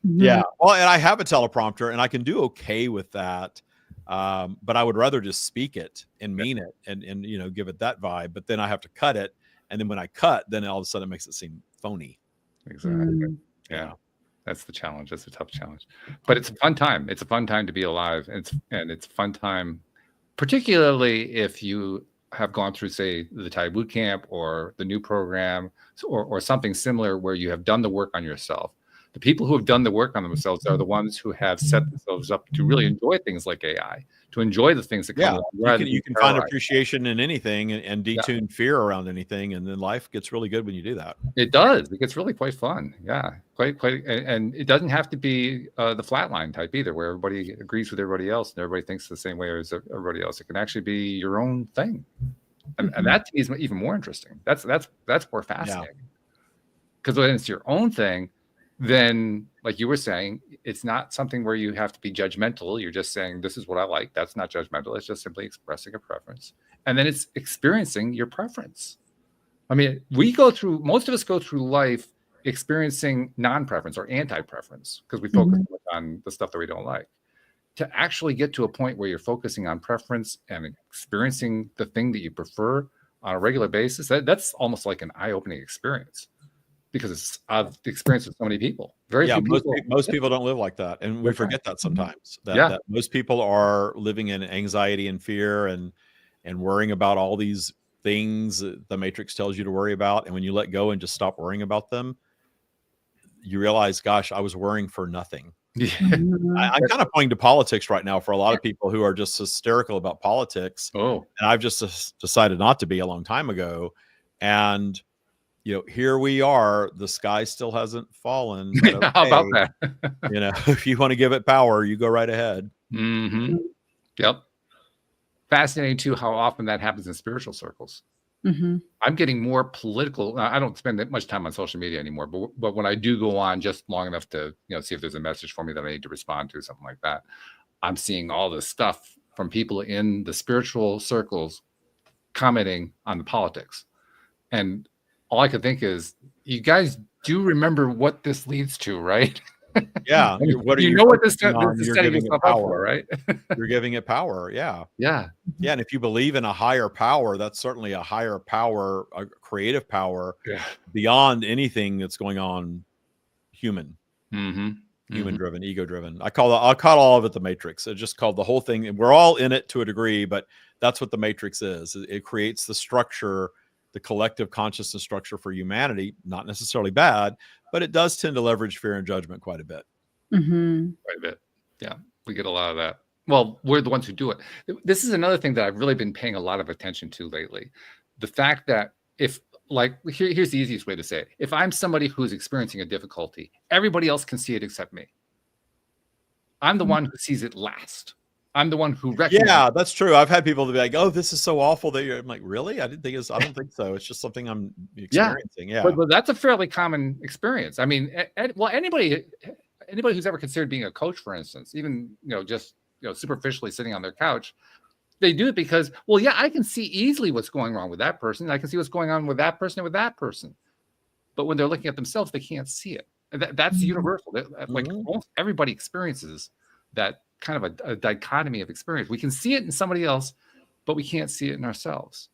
Yeah. Well, and I have a teleprompter and I can do okay with that. But I would rather just speak it and mean it and you know, give it that vibe. But then I have to cut it. And then when I cut, then all of a sudden it makes it seem phony. Exactly. Yeah. That's the challenge. That's a tough challenge. But it's a fun time. It's a fun time to be alive. And it's a fun time, particularly if you have gone through, say, the Thai boot camp or the new program or something similar where you have done the work on yourself. The people who have done the work on themselves are the ones who have set themselves up to really enjoy things like AI, to enjoy the things that come along. You can find appreciation in anything and detune fear around anything. And then life gets really good when you do that. It does. It gets really quite fun. Yeah, quite. And it doesn't have to be the flatline type either, where everybody agrees with everybody else and everybody thinks the same way as everybody else. It can actually be your own thing. And that to me is even more interesting. That's more fascinating. Because when it's your own thing, then, like you were saying, it's not something where you have to be judgmental. You're just saying, this is what I like. That's not judgmental. It's just simply expressing a preference. And then it's experiencing your preference. I mean, most of us go through life experiencing non-preference or anti-preference because we focus on the stuff that we don't like. To actually get to a point where you're focusing on preference and experiencing the thing that you prefer on a regular basis, that's almost like an eye-opening experience. Because I've experienced with so many people. Most people don't live like that, and we forget that sometimes. That most people are living in anxiety and fear and worrying about all these things that the Matrix tells you to worry about. And when you let go and just stop worrying about them, you realize, gosh, I was worrying for nothing. I'm kind of pointing to politics right now for a lot of people who are just hysterical about politics. And I've just decided not to be a long time ago. And you know, here we are. The sky still hasn't fallen. Okay. How about that? You know, if you want to give it power, you go right ahead. Yep. Fascinating too how often that happens in spiritual circles. I'm getting more political. I don't spend that much time on social media anymore, but when I do go on just long enough to, you know, see if there's a message for me that I need to respond to, something like that, I'm seeing all this stuff from people in the spiritual circles commenting on the politics. And all I could think is, you guys do remember what this leads to, right? Yeah. What you know what this is setting yourself up for, right? You're giving it power. Yeah. Yeah. Yeah. And if you believe in a higher power, that's certainly a higher power, a creative power beyond anything that's going on human. Human driven, ego driven. I'll call all of it the Matrix. It's just called the whole thing. And we're all in it to a degree, but that's what the Matrix is. It creates the structure, the collective consciousness structure for humanity. Not necessarily bad, but it does tend to leverage fear and judgment quite a bit. Quite a bit. Yeah, we get a lot of that. Well, we're the ones who do it. This is another thing that I've really been paying a lot of attention to lately. The fact that here's the easiest way to say it. If I'm somebody who's experiencing a difficulty, everybody else can see it except me. I'm the one who sees it last. I'm the one who recognizes. Yeah, that's true. I've had people to be like, "Oh, this is so awful that you're." I'm like, "Really? I don't think so. It's just something I'm experiencing." Yeah. But that's a fairly common experience. I mean, anybody who's ever considered being a coach, for instance, even just superficially sitting on their couch, they do it because, well, yeah, I can see easily what's going wrong with that person. I can see what's going on with that person and with that person. But when they're looking at themselves, they can't see it. That's universal. Like almost everybody experiences that kind of a dichotomy of experience. We can see it in somebody else, but we can't see it in ourselves.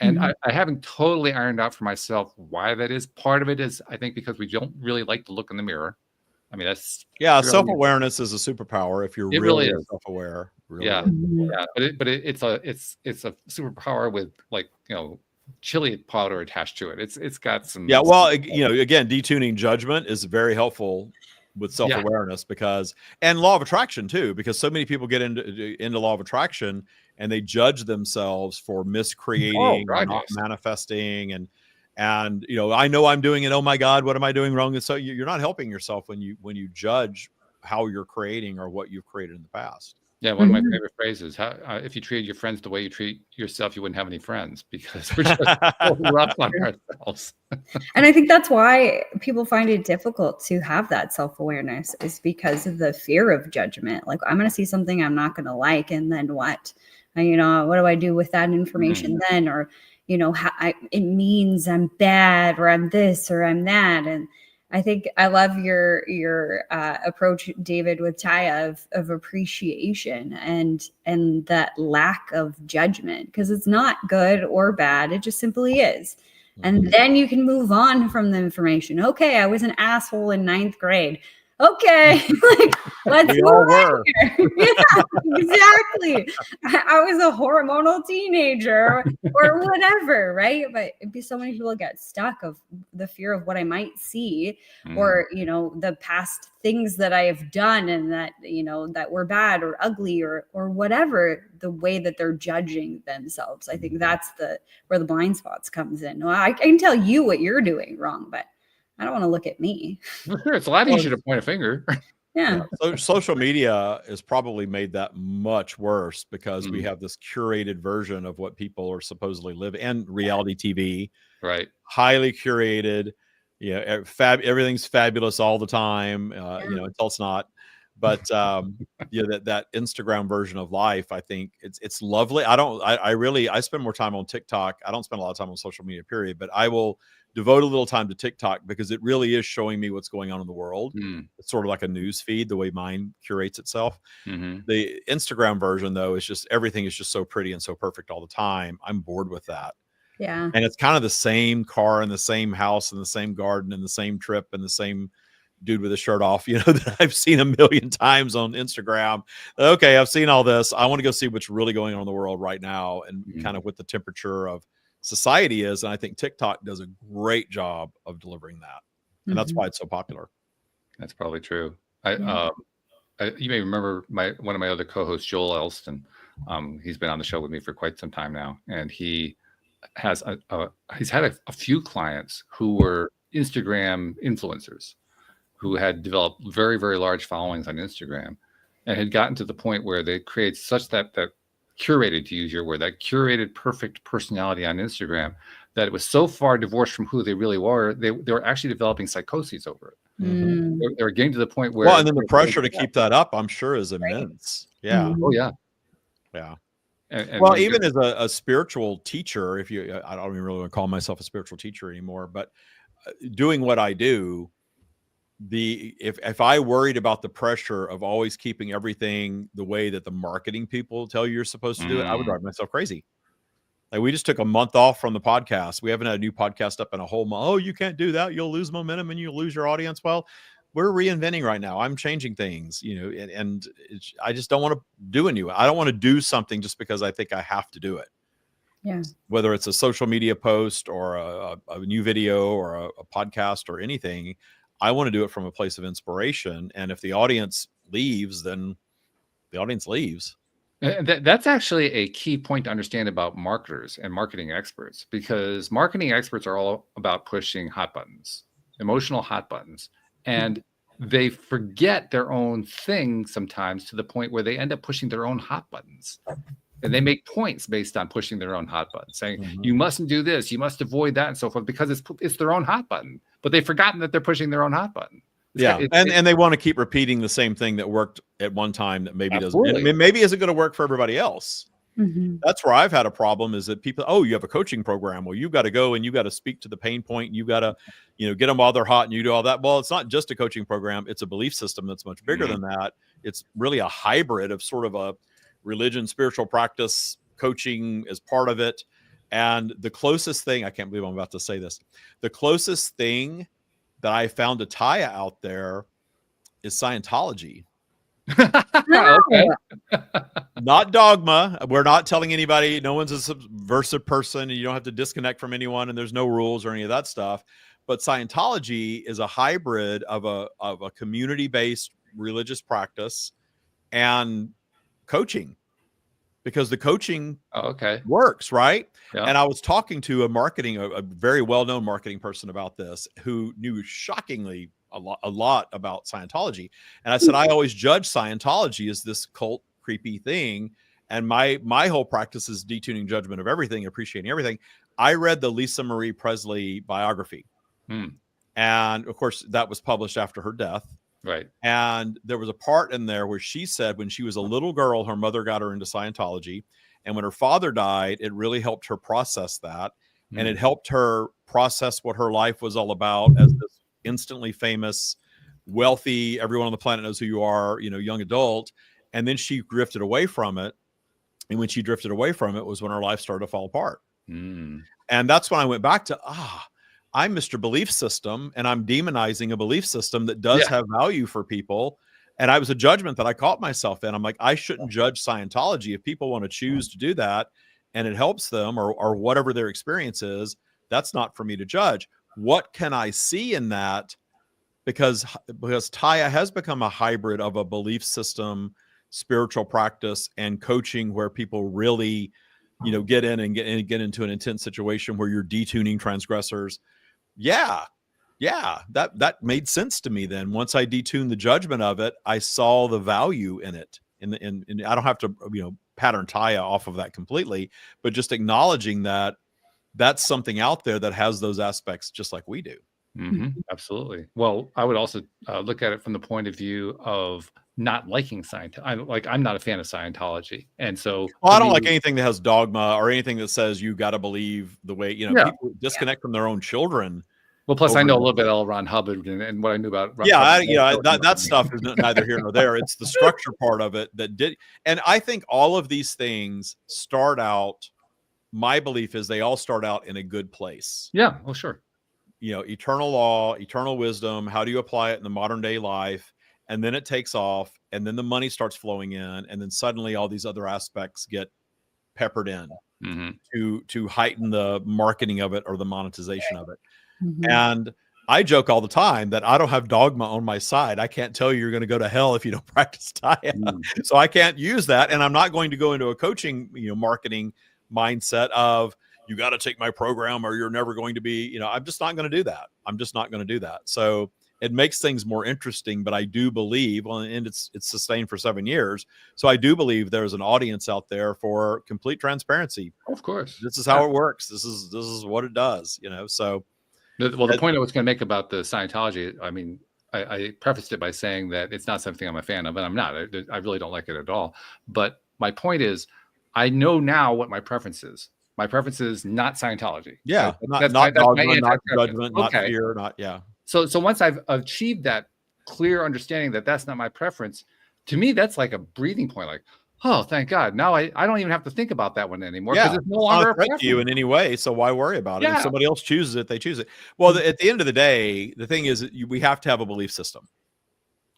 And I haven't totally ironed out for myself why that is. Part of it is, I think, because we don't really like to look in the mirror. I mean, that's self-awareness is a superpower if you're really self-aware. Really. But it's a superpower with chili powder attached to it. It's got some. Yeah, well, again, detuning judgment is very helpful with self-awareness and law of attraction too, because so many people get into law of attraction and they judge themselves for miscreating, not manifesting, and I know I'm doing it. Oh my God, what am I doing wrong? And so you're not helping yourself when you judge how you're creating or what you've created in the past. Yeah, one of my favorite phrases: if you treated your friends the way you treat yourself, you wouldn't have any friends, because we're just so rough on ourselves. And I think that's why people find it difficult to have that self-awareness, is because of the fear of judgment. Like, I'm going to see something I'm not going to like, and then what? What do I do with that information then? Or, it means I'm bad or I'm this or I'm that. And I think I love your approach, David, with Taya of appreciation and that lack of judgment, because it's not good or bad. It just simply is. And then you can move on from the information. Okay, I was an asshole in 9th grade. Okay, like, let's We move all on were. here. Yeah, exactly. I was a hormonal teenager or whatever, right? But so many people get stuck of the fear of what I might see, or the past things that I have done and that that were bad or ugly or whatever, the way that they're judging themselves. I think that's where the blind spots comes in. Well, I can tell you what you're doing wrong, but I don't want to look at me. Well, sure, it's a lot easier to point a finger. Yeah. So social media has probably made that much worse, because we have this curated version of what people are supposedly living, and reality TV, Right. highly curated. Everything's fabulous all the time, until it's not. But that Instagram version of life, I think it's lovely. I spend more time on TikTok. I don't spend a lot of time on social media, period, but I will devote a little time to TikTok, because it really is showing me what's going on in the world. It's sort of like a news feed, the way mine curates itself. The Instagram version, though, is just, everything is just so pretty and so perfect all the time. I'm bored with that. Yeah. And it's kind of the same car and the same house and the same garden and the same trip and the same dude with his shirt off, that I've seen a million times on Instagram. Okay, I've seen all this. I want to go see what's really going on in the world right now, and kind of what the temperature of society is. And I think TikTok does a great job of delivering that. And that's why it's so popular. That's probably true. You may remember one of my other co-hosts, Joel Elston. He's been on the show with me for quite some time now, and he has he's had a few clients who were Instagram influencers, who had developed very, very large followings on Instagram, and had gotten to the point where they create such that curated, to use your word, that curated perfect personality on Instagram, that it was so far divorced from who they really were, they were actually developing psychoses over it. They were getting to the point where, well, and then the pressure to keep that up, I'm sure, is immense. Yeah. Oh yeah. Yeah. And well, even as a spiritual teacher, I don't even really want to call myself a spiritual teacher anymore, but doing what I do, if I worried about the pressure of always keeping everything the way that the marketing people tell you you're supposed to do it, I would drive myself crazy. Like, we just took a month off from the podcast. We haven't had a new podcast up in a whole month. Oh, you can't do that. You'll lose momentum and you'll lose your audience. Well, we're reinventing right now. I'm changing things, and I just don't want to do I don't want to do something just because I think I have to do it. Yeah. Whether it's a social media post or a new video or a podcast or anything, I want to do it from a place of inspiration. And if the audience leaves, then the audience leaves. And that's actually a key point to understand about marketers and marketing experts, because marketing experts are all about pushing hot buttons, emotional hot buttons, and they forget their own thing sometimes, to the point where they end up pushing their own hot buttons. And they make points based on pushing their own hot button, saying, you mustn't do this, you must avoid that, and so forth, because it's their own hot button. But they've forgotten that they're pushing their own hot button. And they want to keep repeating the same thing that worked at one time that maybe doesn't, maybe isn't going to work for everybody else. That's where I've had a problem, is that people, you have a coaching program. Well, you've got to go and you got to speak to the pain point. And you've got to, get them while they're hot, and you do all that. Well, it's not just a coaching program. It's a belief system that's much bigger than that. It's really a hybrid of sort of a religion, spiritual practice, coaching as part of it. And the closest thing, I can't believe I'm about to say this, the closest thing that I found to Taya out there is Scientology. Okay. Not dogma. We're not telling anybody, no one's a subversive person, and you don't have to disconnect from anyone, and there's no rules or any of that stuff. But Scientology is a hybrid of a community-based religious practice and coaching, because the coaching works, right? Yeah. And I was talking to a very well-known marketing person about this, who knew shockingly a lot about Scientology. And I said, I always judge Scientology as this cult, creepy thing. And my whole practice is detuning judgment of everything, appreciating everything. I read the Lisa Marie Presley biography. And of course, that was published after her death. Right. And there was a part in there where she said when she was a little girl, her mother got her into Scientology. And when her father died, it really helped her process that. And it helped her process what her life was all about as this instantly famous, wealthy, everyone on the planet knows who you are, young adult. And then she drifted away from it. And when she drifted away from it was when her life started to fall apart. And that's when I went back to, I'm Mr. Belief System, and I'm demonizing a belief system that does have value for people. And I was a judgment that I caught myself in. I'm like, I shouldn't judge Scientology. If people want to choose to do that and it helps them or whatever their experience is, that's not for me to judge. What can I see in that? Because Taya has become a hybrid of a belief system, spiritual practice, and coaching, where people really, get in and get into an intense situation where you're detuning transgressors. Yeah, that made sense to me. Then once I detuned the judgment of it, I saw the value in it. And I don't have to, pattern Taya off of that completely, but just acknowledging that that's something out there that has those aspects just like we do. Absolutely. Well, I would also look at it from the point of view of not liking Scientology. I'm not a fan of Scientology, and so I don't like anything that has dogma or anything that says you got to believe the way people disconnect from their own children. Well, plus I know a little bit about Ron Hubbard and what I knew about. That stuff is neither here nor there. It's the structure part of it that did, and I think all of these things start out. My belief is they all start out in a good place. Yeah. Well, sure. Eternal law, eternal wisdom. How do you apply it in the modern day life? And then it takes off, and then the money starts flowing in, and then suddenly all these other aspects get peppered in to heighten the marketing of it or the monetization of it. And I joke all the time that I don't have dogma on my side. I can't tell you you're going to go to hell if you don't practice Taya. So I can't use that, and I'm not going to go into a coaching, marketing mindset of you got to take my program or you're never going to be. I'm just not going to do that. I'm just not going to do that. So it makes things more interesting, but I do believe, and it's sustained for 7 years. So I do believe there's an audience out there for complete transparency. Of course. This is how it works. This is what it does, so. Well, the point I was going to make about the Scientology, I prefaced it by saying that it's not something I'm a fan of, and I'm not. I really don't like it at all. But my point is, I know now what my preference is. My preference is not Scientology. Yeah, not dogma, not judgment, not fear, So once I've achieved that clear understanding that that's not my preference, to me that's like a breathing point. Like, oh, thank God! Now I don't even have to think about that one anymore because it's no longer a threat to you in any way. So why worry about it? If somebody else chooses it, they choose it. Well, at the end of the day, the thing is, we have to have a belief system.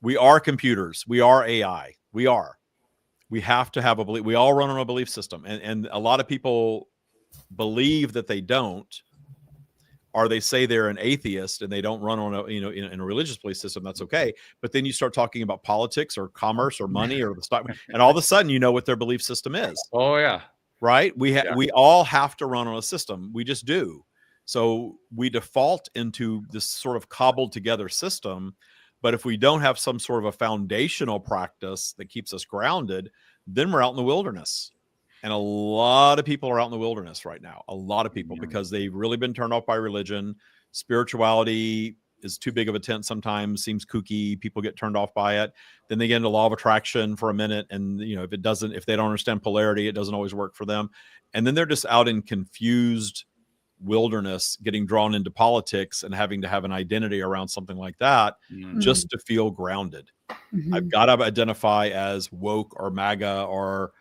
We are computers. We are AI. We have to have a belief. We all run on a belief system, and a lot of people believe that they don't, or they say they're an atheist and they don't run on a in a religious belief system. That's okay, but then you start talking about politics or commerce or money or the stock, and all of a sudden you know what their belief system is. Oh yeah, right. We all have to run on a system. We just do. So we default into this sort of cobbled together system. But if we don't have some sort of a foundational practice that keeps us grounded, then we're out in the wilderness. And a lot of people are out in the wilderness right now. A lot of people, because they've really been turned off by religion. Spirituality is too big of a tent sometimes, seems kooky. People get turned off by it. Then they get into law of attraction for a minute. And, if they don't understand polarity, it doesn't always work for them. And then they're just out in confused wilderness, getting drawn into politics and having to have an identity around something like that just to feel grounded. I've got to identify as woke or MAGA or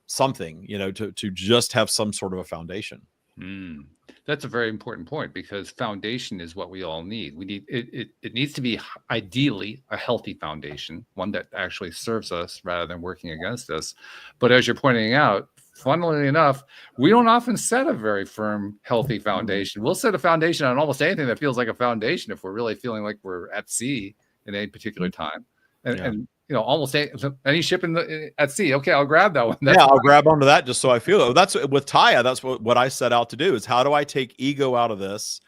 something, to just have some sort of a foundation. That's a very important point, because foundation is what we all need. We need it needs to be ideally a healthy foundation, one that actually serves us rather than working against us. But as you're pointing out, funnily enough, we don't often set a very firm, healthy foundation. We'll set a foundation on almost anything that feels like a foundation if we're really feeling like we're at sea at any particular time. And almost any ship at sea. Okay, I'll grab that one. I'll grab onto that just so I feel it. That's with Taya. That's what I set out to do, is how do I take ego out of this?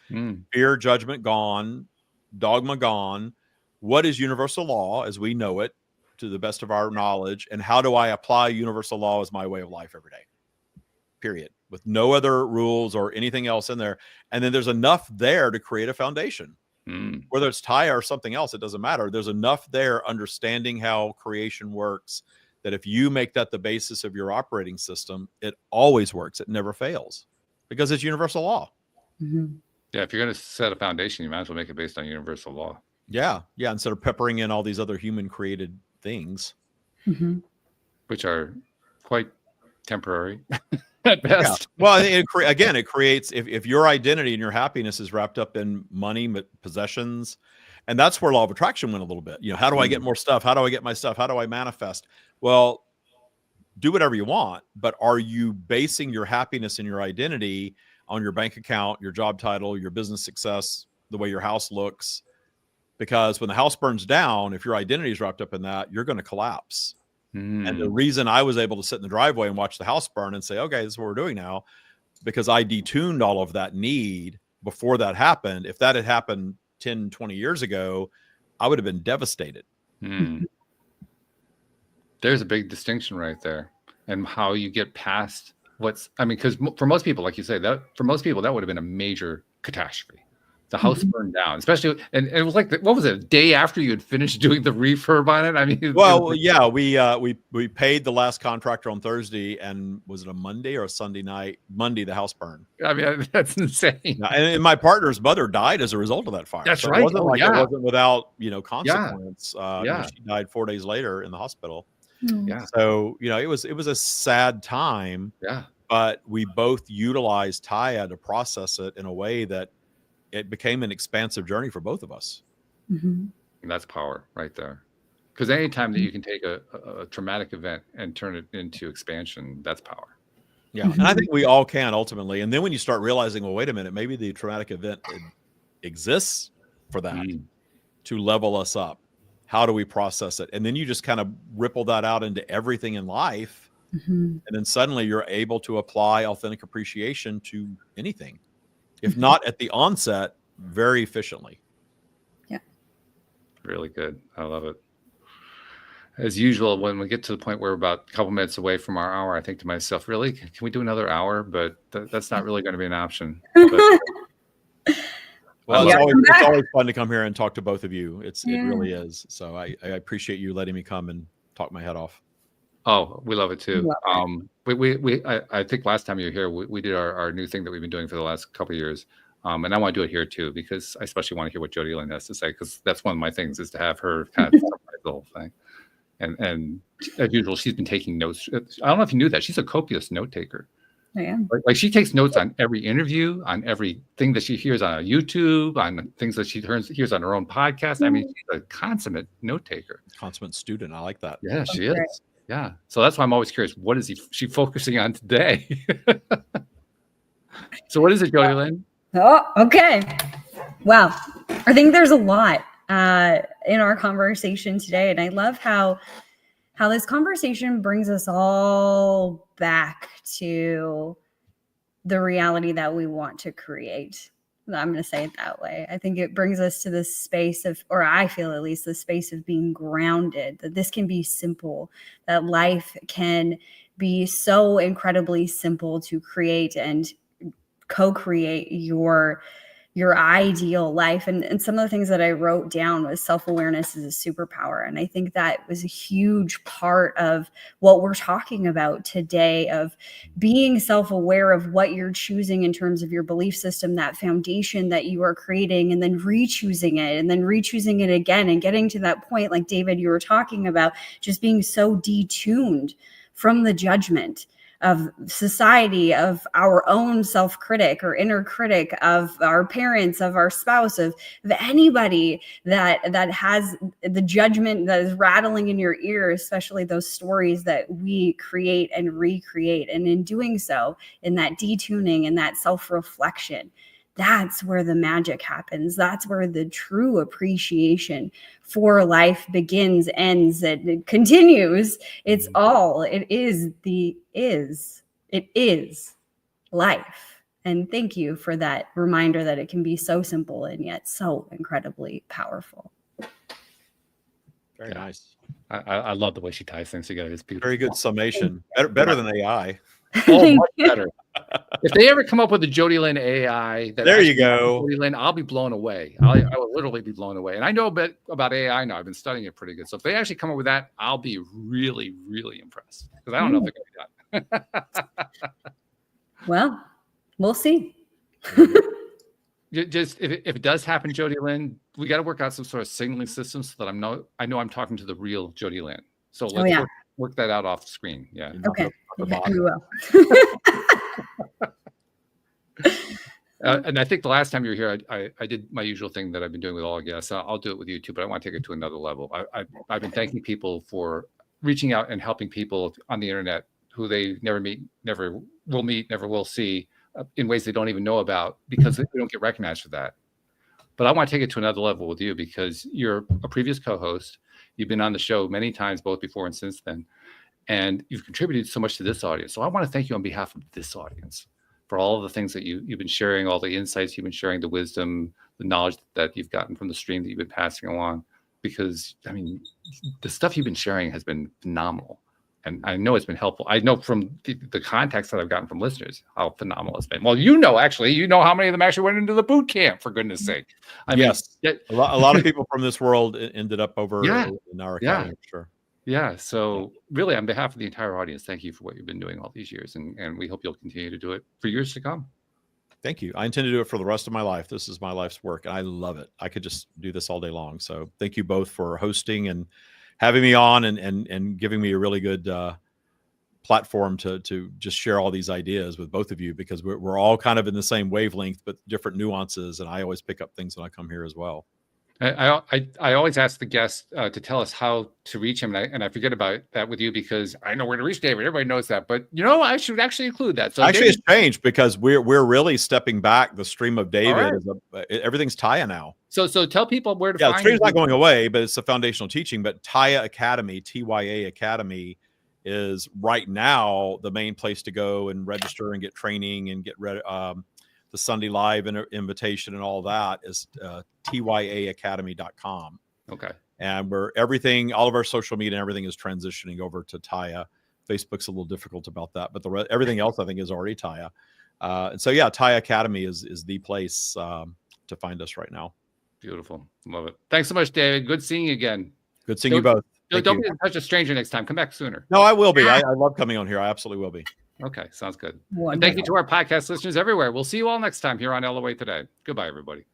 Fear, judgment gone, dogma gone. What is universal law as we know it to the best of our knowledge? And how do I apply universal law as my way of life every day? Period. With no other rules or anything else in there. And then there's enough there to create a foundation. Mm. Whether it's Taya or something else, it doesn't matter. There's enough there understanding how creation works that if you make that the basis of your operating system, it always works. It never fails because it's universal law. Mhm. Yeah, if you're going to set a foundation, you might as well make it based on universal law. Yeah. Yeah. Instead of peppering in all these other human created things. Mhm. Which are quite temporary at Yeah. best. Well, I think again, it creates, if your identity and your happiness is wrapped up in money, possessions, and that's where law of attraction went a little bit. You know, how do I get more stuff? How do I get my stuff? How do I manifest? Well, do whatever you want, but are you basing your happiness and your identity on your bank account, your job title, your business success, the way your house looks? Because when the house burns down, if your identity is wrapped up in that, you're going to collapse. And the reason I was able to sit in the driveway and watch the house burn and say, okay, this is what we're doing now, because I detuned all of that need before that happened. If that had happened 10, 20 years ago, I would have been devastated. There's a big distinction right there, and how you get past because for most people, like you say, that for most people, that would have been a major catastrophe. The house burned down, especially, and it was like, what was it, a day after you had finished doing the refurb on it? I mean, well, yeah, we paid the last contractor on Thursday, and was it a Monday or a Sunday night? Monday, the house burned. I mean, that's insane. And my partner's mother died as a result of that fire. That's so right. It wasn't it wasn't without, consequence. Yeah. She died 4 days later in the hospital. Yeah. So, it was a sad time. Yeah. But we both utilized Taya to process it in a way that it became an expansive journey for both of us. And that's power right there. Because anytime that you can take a traumatic event and turn it into expansion, that's power. Yeah. And I think we all can ultimately. And then when you start realizing, well, wait a minute, maybe the traumatic event exists for that to level us up. How do we process it? And then you just kind of ripple that out into everything in life. And then suddenly you're able to apply authentic appreciation to anything. If not at the onset, very efficiently. Yeah. Really good. I love it. As usual, when we get to the point where we're about a couple minutes away from our hour, I think to myself, really, can we do another hour? But that's not really going to be an option. Well, it's always fun to come here and talk to both of you. It really is. So I appreciate you letting me come and talk my head off. Oh, we love it too. I think last time you were here, we did our new thing that we've been doing for the last couple of years. And I want to do it here too, because I especially want to hear what Jody Lynn has to say, because that's one of my things, is to have her kind of summarize the whole thing. And as usual, she's been taking notes. I don't know if you knew that. She's a copious note taker. I am. Like she takes notes on every interview, on everything that she hears on YouTube, on things that she hears on her own podcast. I mean, she's a consummate note taker. Consummate student. I like that. Yeah, she is. Yeah. So that's why I'm always curious, what is she focusing on today? So what is it, Jody Lynn? Oh, okay. Wow. I think there's a lot in our conversation today. And I love how this conversation brings us all back to the reality that we want to create. I'm going to say it that way. I think it brings us to this space of, or I feel at least, the space of being grounded, that this can be simple, that life can be so incredibly simple to create and co-create your ideal life. And some of the things that I wrote down was self-awareness is a superpower. And I think that was a huge part of what we're talking about today, of being self-aware of what you're choosing in terms of your belief system, that foundation that you are creating, and then re-choosing it, and then re-choosing it again, and getting to that point, like David, you were talking about, just being so detuned from the judgment of society, of our own self-critic or inner critic, of our parents, of our spouse, of anybody that has the judgment that is rattling in your ear, especially those stories that we create and recreate. And in doing so, in that detuning and that self-reflection, that's where the magic happens. That's where the true appreciation for life begins, ends, and it continues. It's all, it is life. And thank you for that reminder that it can be so simple and yet so incredibly powerful. Very nice. I love the way she ties things together. It's beautiful. Very good summation. Better than AI. Oh, much better. If they ever come up with a Jody Lynn AI, that There you actually go. Jody Lynn, I'll be blown away. I will literally be blown away. And I know a bit about AI now. I've been studying it pretty good. So if they actually come up with that, I'll be really, really impressed. Because I don't know if they're going to do that. Well, we'll see. Just if it does happen, Jody Lynn, we got to work out some sort of signaling system so that I know I'm talking to the real Jody Lynn. So let's work that out off the screen. Yeah. Okay. We will. And I think the last time you were here, I did my usual thing that I've been doing with all guests. I'll do it with you too, but I want to take it to another level. I've been thanking people for reaching out and helping people on the internet who they never meet, never will see, in ways they don't even know about, because they don't get recognized for that. But I want to take it to another level with you, because you're a previous co-host. You've been on the show many times, both before and since then, and you've contributed so much to this audience. So I want to thank you on behalf of this audience for all of the things that you've been sharing, all the insights you've been sharing, the wisdom, the knowledge that you've gotten from the stream that you've been passing along. Because, I mean, the stuff you've been sharing has been phenomenal. And I know it's been helpful. I know from the context that I've gotten from listeners how phenomenal it's been. Well, you know how many of them actually went into the boot camp, for goodness sake. I mean, a lot of people from this world ended up over in our academy, for sure. Yeah. So really, on behalf of the entire audience, thank you for what you've been doing all these years. And we hope you'll continue to do it for years to come. Thank you. I intend to do it for the rest of my life. This is my life's work, and I love it. I could just do this all day long. So thank you both for hosting and having me on and giving me a really good platform to just share all these ideas with both of you, because we're all kind of in the same wavelength, but different nuances. And I always pick up things when I come here as well. I always ask the guests to tell us how to reach him, and I forget about that with you, because I know where to reach David. Everybody knows that, but I should actually include that. So actually, it's changed, because we're really stepping back. The stream of David, everything's Taya now. So tell people where to find. The stream's not going away, but it's a foundational teaching. But Taya Academy, TYA Academy, is right now the main place to go and register and get training and get ready. The Sunday Live invitation and all that is tyaacademy.com. Okay. And all of our social media and everything is transitioning over to Taya. Facebook's a little difficult about that, but everything else I think is already Taya. And so, Taya Academy is the place to find us right now. Beautiful. Love it. Thanks so much, David. Good seeing you again. Good seeing you both. Don't be such a stranger next time. Come back sooner. No, I will be. I love coming on here. I absolutely will be. Okay, sounds good. And thank you to our podcast listeners everywhere. We'll see you all next time here on LOA Today. Goodbye, everybody.